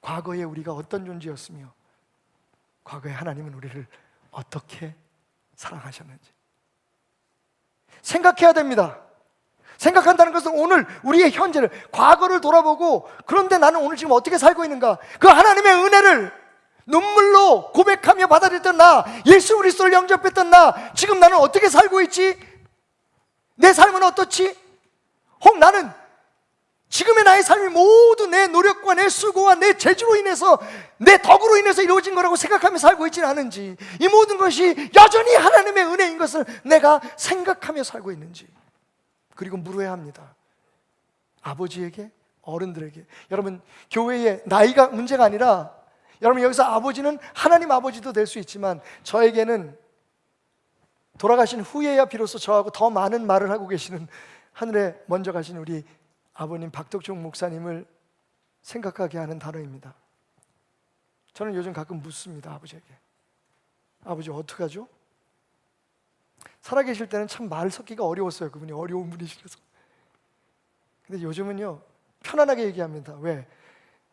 과거에 우리가 어떤 존재였으며 과거에 하나님은 우리를 어떻게 사랑하셨는지 생각해야 됩니다. 생각한다는 것은 오늘 우리의 현재를, 과거를 돌아보고, 그런데 나는 오늘 지금 어떻게 살고 있는가, 그 하나님의 은혜를 눈물로 고백하며 받아들였던 나, 예수 그리스도를 영접했던 나, 지금 나는 어떻게 살고 있지? 내 삶은 어떻지? 혹 나는 지금의 나의 삶이 모두 내 노력과 내 수고와 내 재주로 인해서, 내 덕으로 인해서 이루어진 거라고 생각하며 살고 있지는 않은지, 이 모든 것이 여전히 하나님의 은혜인 것을 내가 생각하며 살고 있는지, 그리고 물어야 합니다. 아버지에게, 어른들에게. 여러분, 교회의 나이가 문제가 아니라, 여러분, 여기서 아버지는 하나님 아버지도 될 수 있지만, 저에게는 돌아가신 후에야 비로소 저하고 더 많은 말을 하고 계시는 하늘에 먼저 가신 우리 아버님 박덕종 목사님을 생각하게 하는 단어입니다. 저는 요즘 가끔 묻습니다, 아버지에게. 아버지, 어떡하죠? 살아계실 때는 참 말 섞기가 어려웠어요. 그분이 어려운 분이시라서. 근데 요즘은요, 편안하게 얘기합니다. 왜?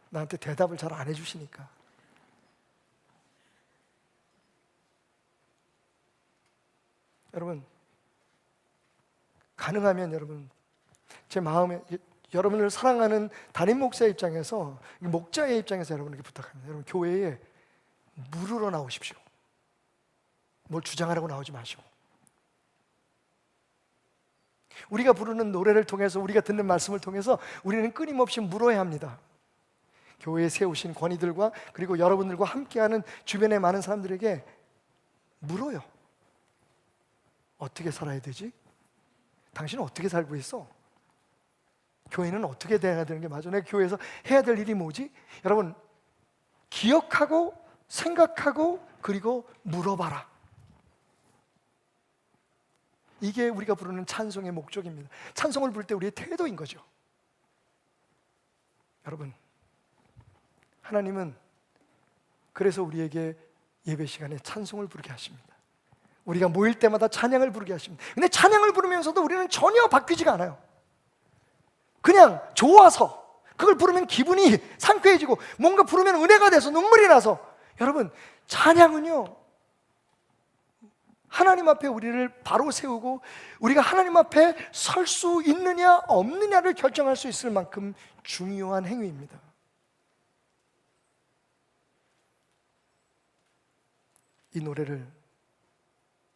나한테 대답을 잘 안 해주시니까. 여러분, 가능하면 여러분, 제 마음에, 여러분을 사랑하는 담임 목사의 입장에서, 목자의 입장에서 여러분에게 부탁합니다. 여러분, 교회에 물으러 나오십시오. 뭘 주장하라고 나오지 마시고. 우리가 부르는 노래를 통해서, 우리가 듣는 말씀을 통해서 우리는 끊임없이 물어야 합니다. 교회에 세우신 권위들과, 그리고 여러분들과 함께하는 주변의 많은 사람들에게 물어요. 어떻게 살아야 되지? 당신은 어떻게 살고 있어? 교회는 어떻게 돼야 되는 게 맞아? 내가 교회에서 해야 될 일이 뭐지? 여러분, 기억하고 생각하고 그리고 물어봐라. 이게 우리가 부르는 찬송의 목적입니다. 찬송을 부를 때 우리의 태도인 거죠. 여러분, 하나님은 그래서 우리에게 예배 시간에 찬송을 부르게 하십니다. 우리가 모일 때마다 찬양을 부르게 하십니다. 근데 찬양을 부르면서도 우리는 전혀 바뀌지가 않아요. 그냥 좋아서, 그걸 부르면 기분이 상쾌해지고, 뭔가 부르면 은혜가 돼서 눈물이 나서. 여러분, 찬양은요, 하나님 앞에 우리를 바로 세우고 우리가 하나님 앞에 설 수 있느냐 없느냐를 결정할 수 있을 만큼 중요한 행위입니다. 이 노래를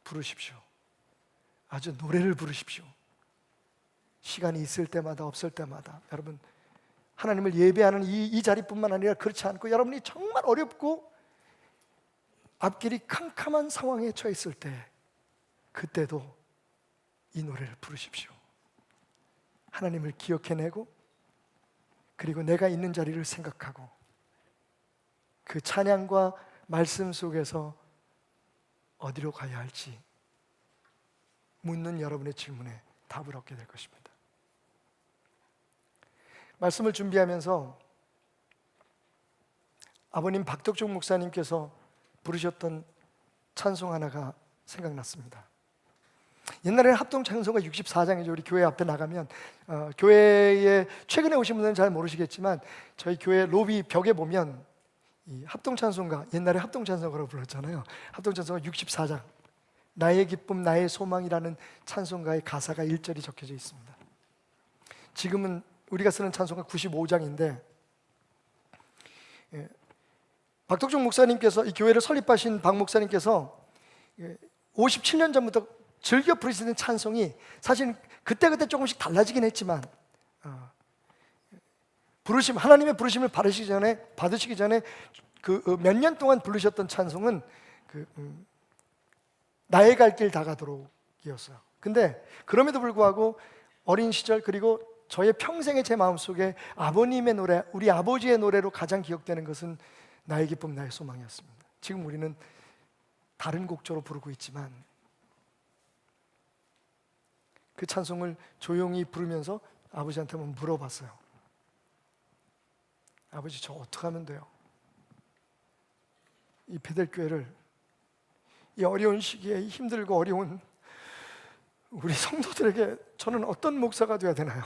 부르십시오. 아주 노래를 부르십시오. 시간이 있을 때마다 없을 때마다. 여러분, 하나님을 예배하는 이 자리뿐만 아니라 그렇지 않고, 여러분이 정말 어렵고 앞길이 캄캄한 상황에 처했을 때, 그때도 이 노래를 부르십시오. 하나님을 기억해내고, 그리고 내가 있는 자리를 생각하고, 그 찬양과 말씀 속에서 어디로 가야 할지 묻는 여러분의 질문에 답을 얻게 될 것입니다. 말씀을 준비하면서 아버님 박덕종 목사님께서 부르셨던 찬송 하나가 생각났습니다. 옛날에는 합동 찬송가 64장이죠. 우리 교회 앞에 나가면 교회에 최근에 오신 분들은 잘 모르시겠지만 저희 교회 로비 벽에 보면 이 합동 찬송가, 옛날에 합동 찬송가라고 불렀잖아요. 합동 찬송가 64장, 나의 기쁨 나의 소망이라는 찬송가의 가사가 1절이 적혀져 있습니다. 지금은 우리가 쓰는 찬송가 95장인데 박덕종 목사님께서, 이 교회를 설립하신 박 목사님께서 57년 전부터 즐겨 부르시는 찬송이 사실 그때그때 조금씩 달라지긴 했지만 하나님의 부르심을 받으시기 전에 그 몇 년 동안 부르셨던 찬송은 나의 갈 길 다가도록이었어요. 근데 그럼에도 불구하고 어린 시절 그리고 저의 평생의 제 마음속에 아버님의 노래, 우리 아버지의 노래로 가장 기억되는 것은 나의 기쁨 나의 소망이었습니다. 지금 우리는 다른 곡조로 부르고 있지만 그 찬송을 조용히 부르면서 아버지한테 한번 물어봤어요. 아버지, 저 어떻게 하면 돼요? 이 베델교회를 이 어려운 시기에 힘들고 어려운 우리 성도들에게 저는 어떤 목사가 되어야 되나요?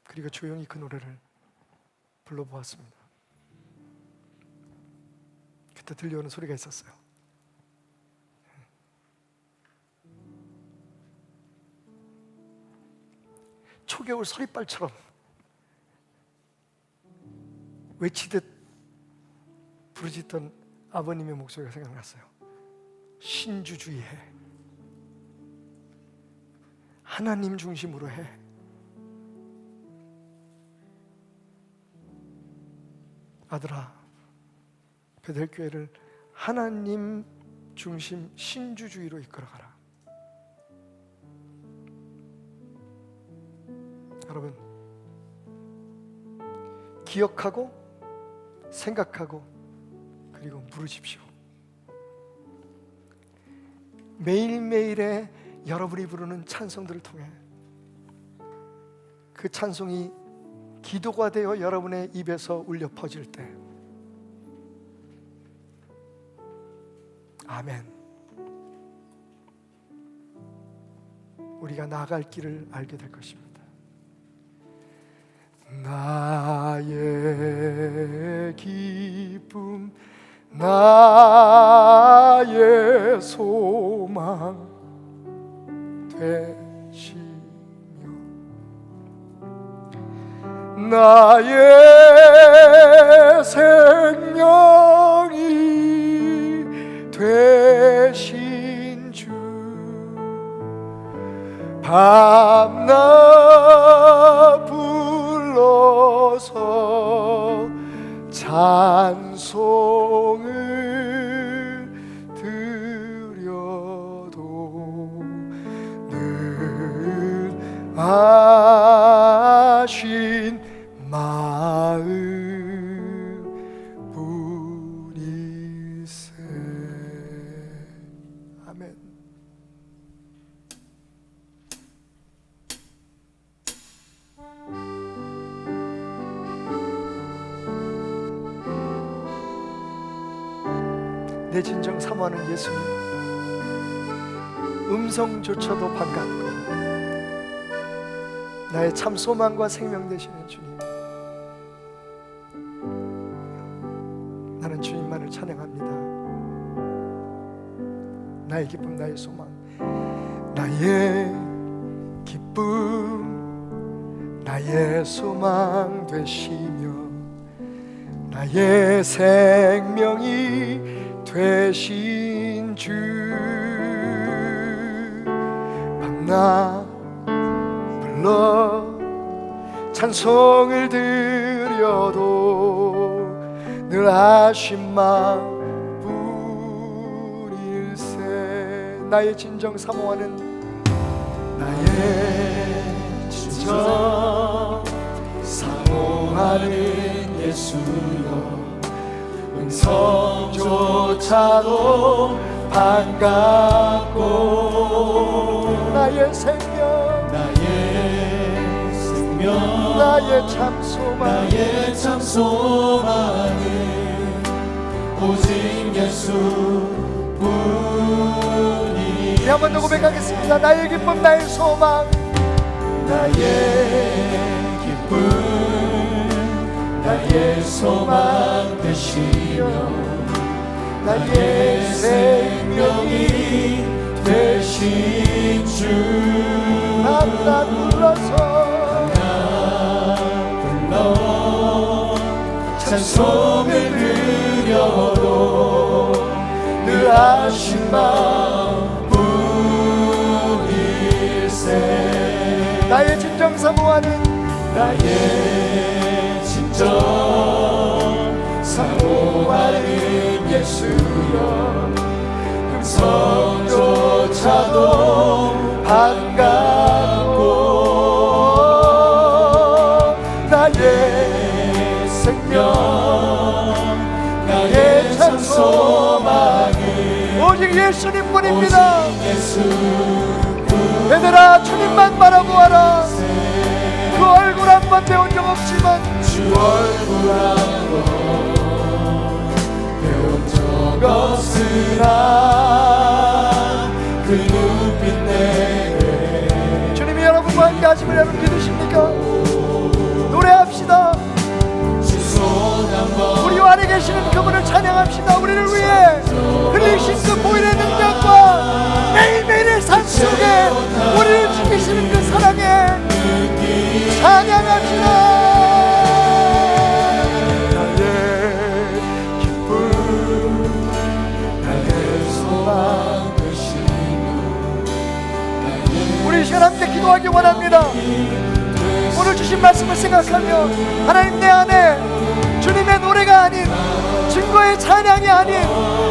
그리고 조용히 그 노래를 불러보았습니다. 그때 들려오는 소리가 있었어요. 초겨울 서리빨처럼 외치듯 부르짖던 아버님의 목소리가 생각났어요. 신주주의 해, 하나님 중심으로 해. 아들아, 베델교회를 하나님 중심 신주주의로 이끌어가라. 여러분, 기억하고 생각하고 그리고 물으십시오. 매일매일의 여러분이 부르는 찬송들을 통해 그 찬송이 기도가 되어 여러분의 입에서 울려 퍼질 때 아멘, 우리가 나아갈 길을 알게 될 것입니다. 나의 기쁨 나의 소망 되시며 나의 생명이 되신 주, 밤낮 불러서 찬송을 드려도 늘 아신 마음 뿐일세. 아멘. 내 진정 사모하는 예수님, 음성조차도 반갑고 나의 참 소망과 생명 되시는 주님, 나는 주님만을 찬양합니다. 나의 기쁨 나의 소망, 나의 기쁨 나의 소망 되시며 나의 생명이 되신 주, 밤낮 불러 찬송을 드려도 늘 아신 마음 뿐일세. 나의 진정 사모하는, 나의 진정 사모하는 예수여, 음성조차도 반갑고 나의 생명 나의 생명 나의 참 소망 나의 참 소망은 오직 예수뿐이니 한 번 더 고백하겠습니다. 나의 기쁨 나의 소망 나의 기쁨 나의 소망 되시며 나의 생명이 되신 주 하나 불러서 불러 찬송을 드려도 늘 하신 마음뿐일세 나의 진정 사모하는 나의 진정 사모하는 예수여 음성조차도 반갑고 나의 생명 나의 참 소망은 오직 예수님뿐입니다. 예수뿐 얘들아 주님만 바라보아라. 그 얼굴 한 번 배운 적 없지만 주 얼굴 한번 배운 적 없으나 그 눈빛 내게 주님이 여러분과 함께 하심을 여러분 믿으십니까? 노래합시다. 주 손 한번 우리 안에 계시는 그분을 찬양합시다. 우리를 위해 흘리신 그 보혈의 능력과 매일매일의 삶 속에 우리를 지키시는 그 사랑에 찬양합시다. 나의 기쁨 나의 소망 되시며 우리 시간 함께 기도하기 원합니다. 오늘 주신 말씀을 생각하며 하나님 내 안에 주님의 노래가 아닌 증거의 찬양이 아닌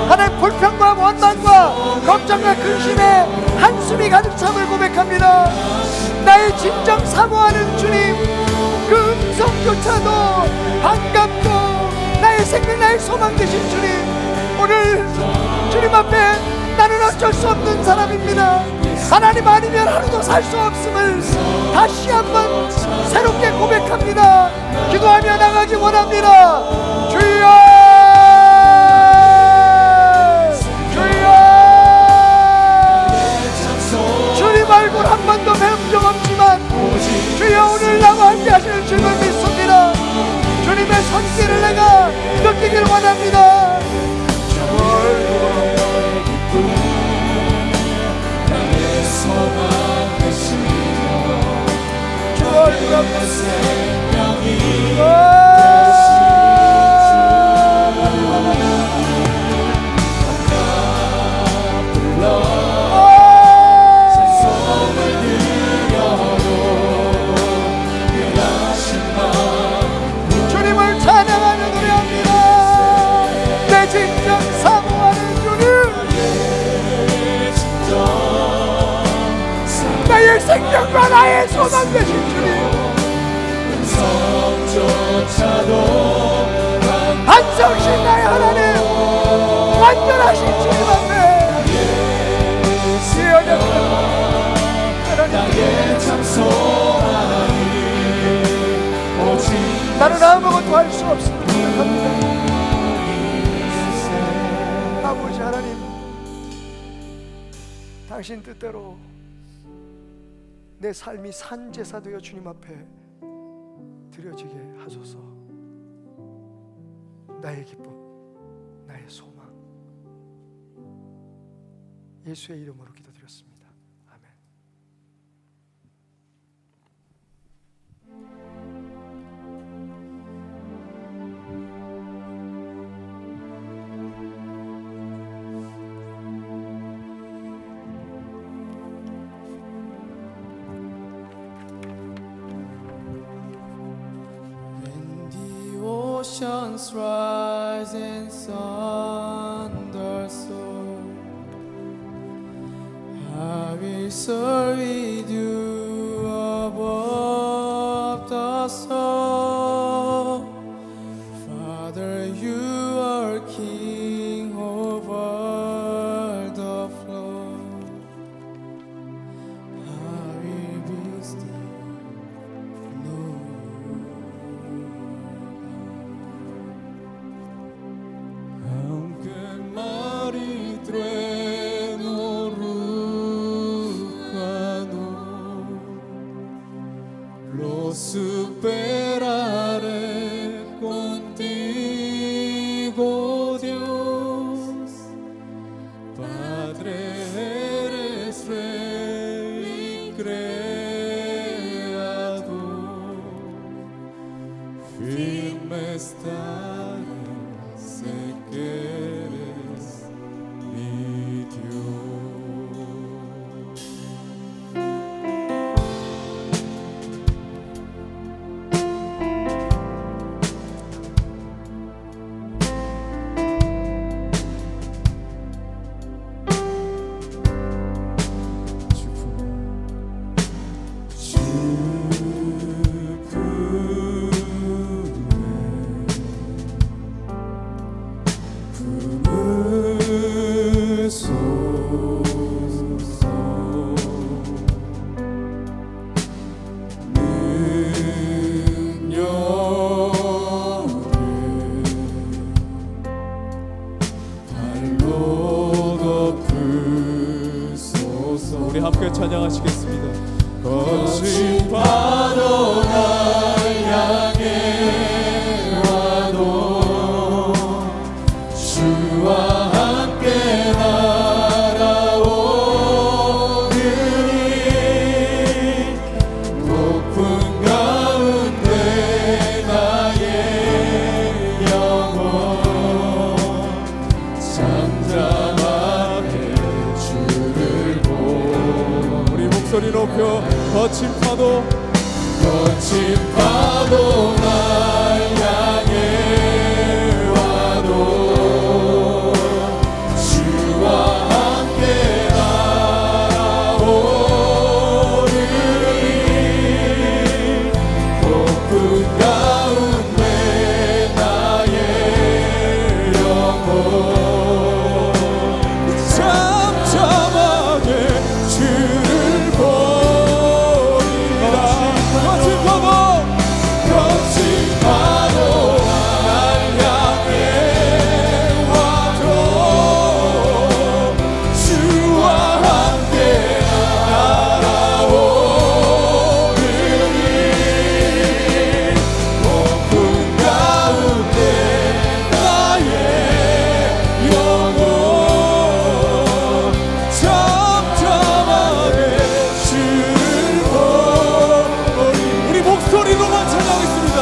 하나님 불평과 원망과 걱정과 근심에 한숨이 가득 참을 고백합니다. 나의 진정 사모하는 주님 그 음성조차도 반갑고 나의 생명 나의 소망 되신 주님 오늘 주님 앞에 나는 어쩔 수 없는 사람입니다. 하나님 아니면 하루도 살 수 없음을 다시 한번 새롭게 고백합니다. 기도하며 나가기 원합니다. 주여 주여 주님 얼굴 한 번도 배운 적 없지만 주여 오늘 나와 함께 하시는 주님을 믿습니다. 주님의 손길을 내가 느끼길 원합니다. 주 얼굴 주 얼굴 한 번 주님을 찬양하며 노래합니다. 내 진정 사모하는 주님 나의 생명과 나의 소망 되신 주님 반성신 나의 하나님 완전하신 주님 앞에 지어졌다 나의 참 소망이 오직 나는 아무것도 할 수 없음을 생각합니다. 아버지 하나님 당신 뜻대로 내 삶이 산제사 되어 주님 앞에 드려지게 하소서. 나의 기쁨 나의 소망 예수의 이름으로 기도드렸습니다. 아멘. Oceans rise and thunder soar. I will soar with you above the storm. Father, you are King over the flood. I will be still, know estaré, sé que eres mi Dios. 우리 함께 찬양하시겠습니다. 거친 파도 날 향해 와도 주와 함께 날아오르니 높은 가운데 나의 영혼 잠잠하게 주를 우리 목소리 높여 거친 파도 날 향해 와도 주와 함께 날아오르니 높은 가운데 나의 영혼 잠잠하게 주를 보리라. 거친 파도 날 향해 와도 주와 함께 날아오르니 높은 가운데 나의 영혼 잠잠하게 주를 보리. 우리 목소리로만 찬양하겠습니다.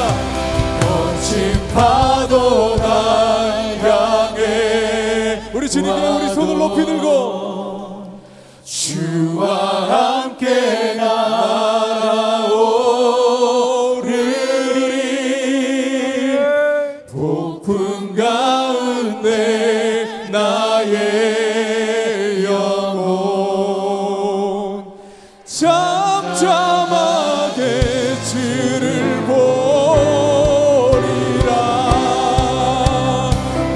거친 파도 날 향해 우리 주님께 우리 손을 높이 들고 주와 함께 날아오르리 폭풍 가운데 나의 영혼 잠잠하게 주를 보리라.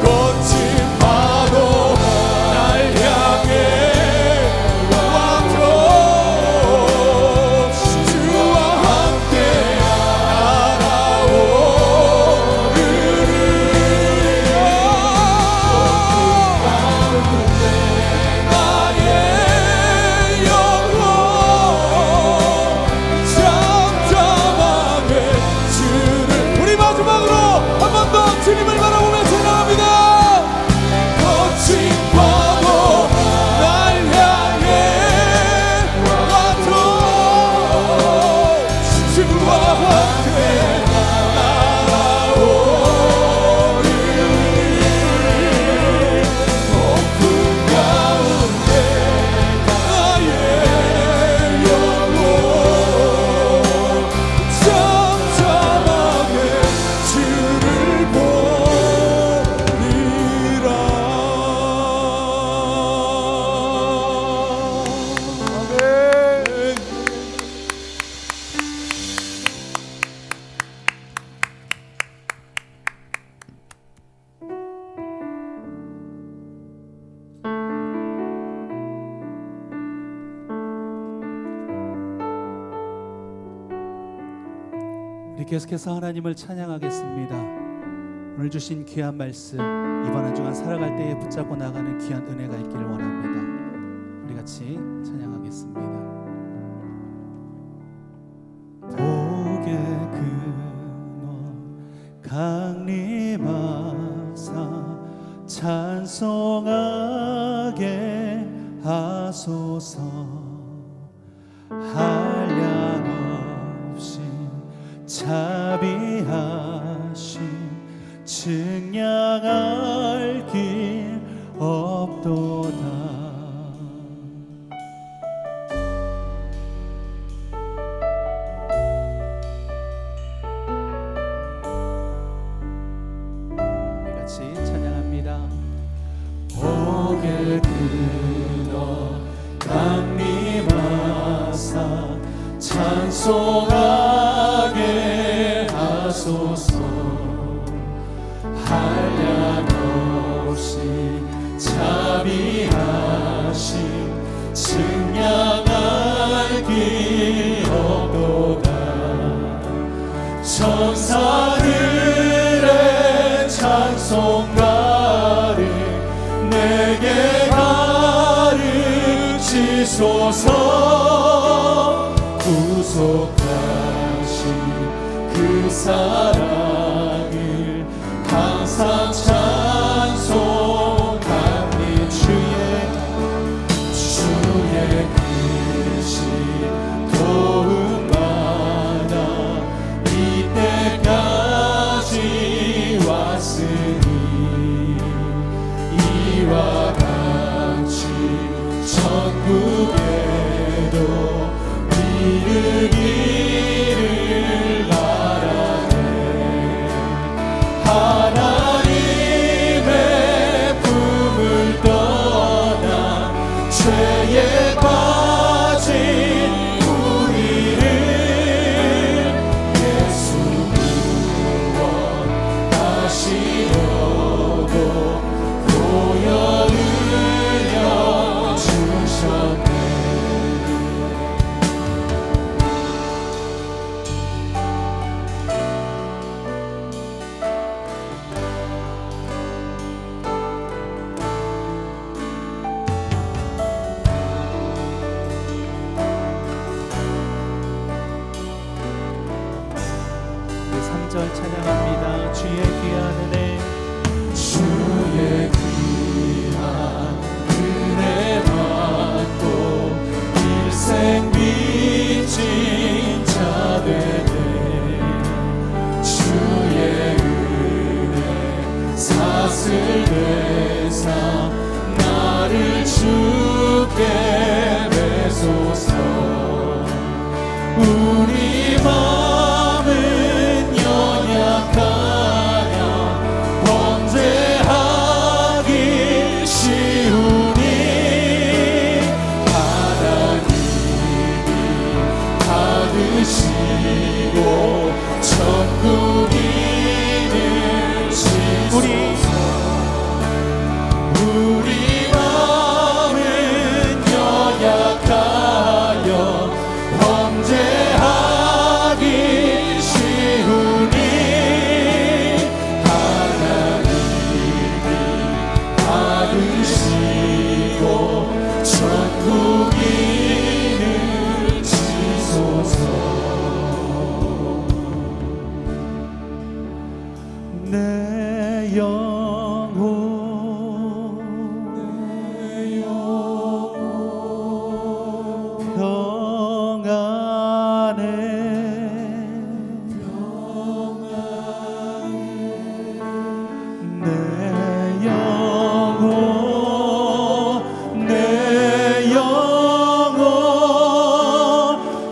거친 파도 날 향해 와도 주와 함께 나의 영혼 잠잠하게 주를. 우리 마지막으로 한 번 더 주님을 바라보며 찬양합니다. 거친 파도 날 향해 와도 주와 함께 날아오르니 높은 가운데 나의 영혼 잠잠하게 주를 보리라. 아멘. 우리 계속해서 하나님을 찬양하겠습니다. 오늘 주신 귀한 말씀, 이번 한 주간 살아갈 때에 붙잡고 나가는 귀한 은혜가 있기를 원합니다. 우리 같이 찬양하겠습니다. 복의 근원 강림하사 찬송하게 하소서. 한량없이 자비하신 측량할 길 없도다. 우리 같이 찬양합니다. 고개 들어 강림하사 찬송하게 하소서. 한량 없이 자비하심 측량할 길 없도다. 천사들의 찬송가를 내게 가르치소서. 구속하신 그 사랑을 항상 찬송합니다. 주의 크신 도움받아 이때까지 왔으니 이와 같이 천국에도 이르기를 바라네. 하나님의 품을 떠나 죄에 빠진 우리를 예수 구원하시려고 보혈 흘려 주셨네. 우리 3절 찬양합니다. 주의 귀한 은혜, 주의 귀한 은혜 받고 일생 빚진 자 되네. 주의 은혜 사슬 되사 나를 주께 매소서. 우리 마음은 연약하여 범죄하기 쉬우니 하나님이 받으시고 천국인을 지소서. 우리 마음은 연약하여 범죄하기 쉬우니 하나님이 받으시고 천국인을 지소서. 내 영혼 평안해. 내 영혼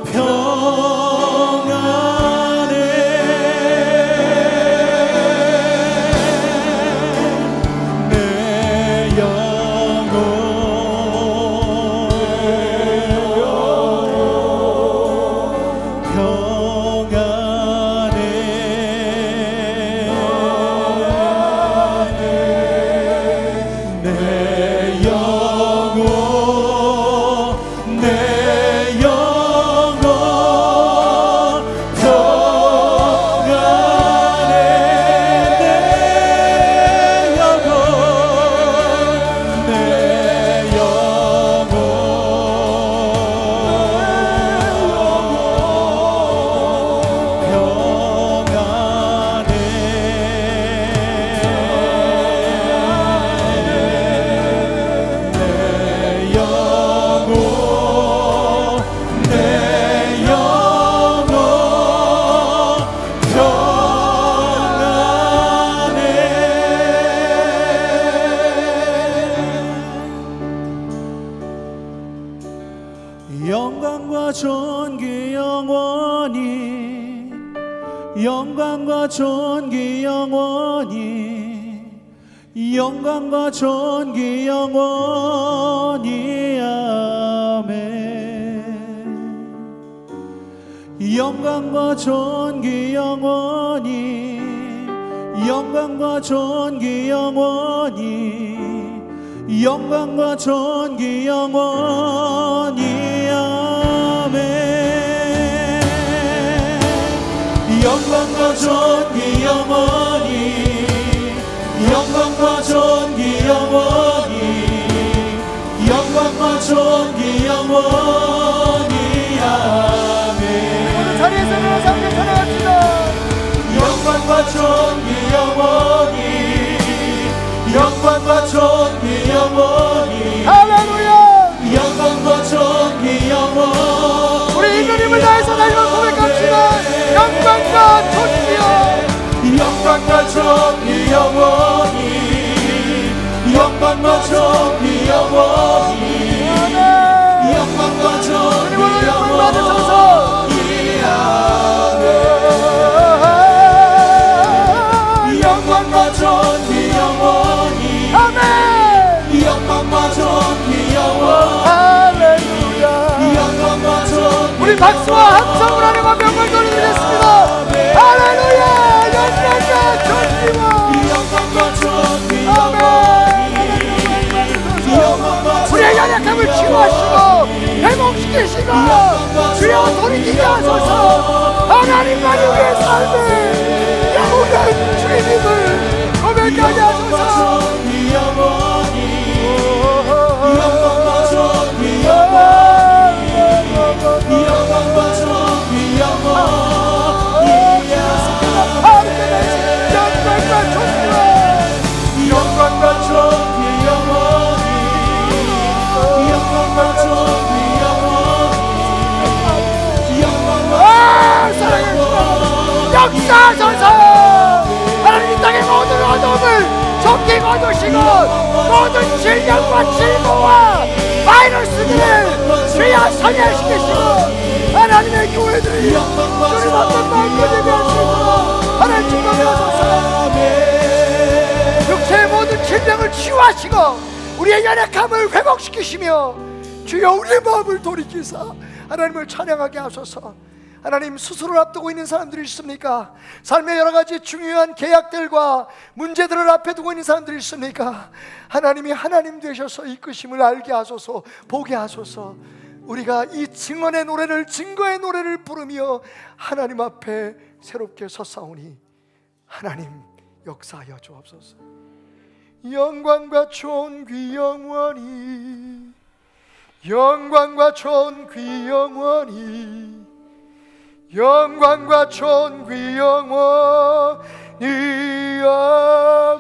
평안해. 영광과 존귀 영원히 아멘. 영광과 존귀 영원히, 영광과 존귀 영원히, 영광과 존귀 영원히 아멘. 영광과 존귀 영원히, 영광과 존귀 영원히, 영광과 존귀 영원히 아멘. 자리에서 일어나서 함께 찬양합시다. 영광과 존귀 영원히, 영광과 존귀 영원히, 할렐루야. 영광과 존귀 영원히. 우리 이누님을 다해서 달려 고백합시다. 영광과 존귀여, 영광과 존귀 영원히, 영광과 존귀 영원히, 영광과 존귀 영원히 아멘. 영광과 존귀 영원히, 아멘. 영광과 존귀 영원히, 할렐루야. 영광과 존귀. 우리 박수와 함성을 하려고 명을 돌리겠습니다. 할렐루야. 영광과 존귀와, 영광과 존귀 아멘. 우리의 연약함을 치유하시고 회복시키시고 주여 돌이키게 하소서. 하나님만이 우리의 삶을 영원한 주님을 고백하게 하소서. 역사하소서. 하나님 이 땅의 모든 어둠을 속히 거두시고 모든 질병과 질고와 바이러스들을 주여 선멸시키시고 하나님의 교회들이 주님 어떤 마음을 예배하시고 하나님 축복하소서. 육체의 모든 질병을 치유하시고 우리의 연약함을 회복시키시며 주여 우리의 마음을 돌이키사 하나님을 찬양하게 하소서. 하나님, 수술을 앞두고 있는 사람들이 있습니까? 삶의 여러 가지 중요한 계약들과 문제들을 앞에 두고 있는 사람들이 있습니까? 하나님이 하나님 되셔서 이끄심을 알게 하소서, 보게 하소서. 우리가 이 증언의 노래를, 증거의 노래를 부르며 하나님 앞에 새롭게 섰사오니 하나님 역사하여 주옵소서. 영광과 존귀 영원히, 영광과 존귀 영원히, 영광과 존귀 영원히 아멘.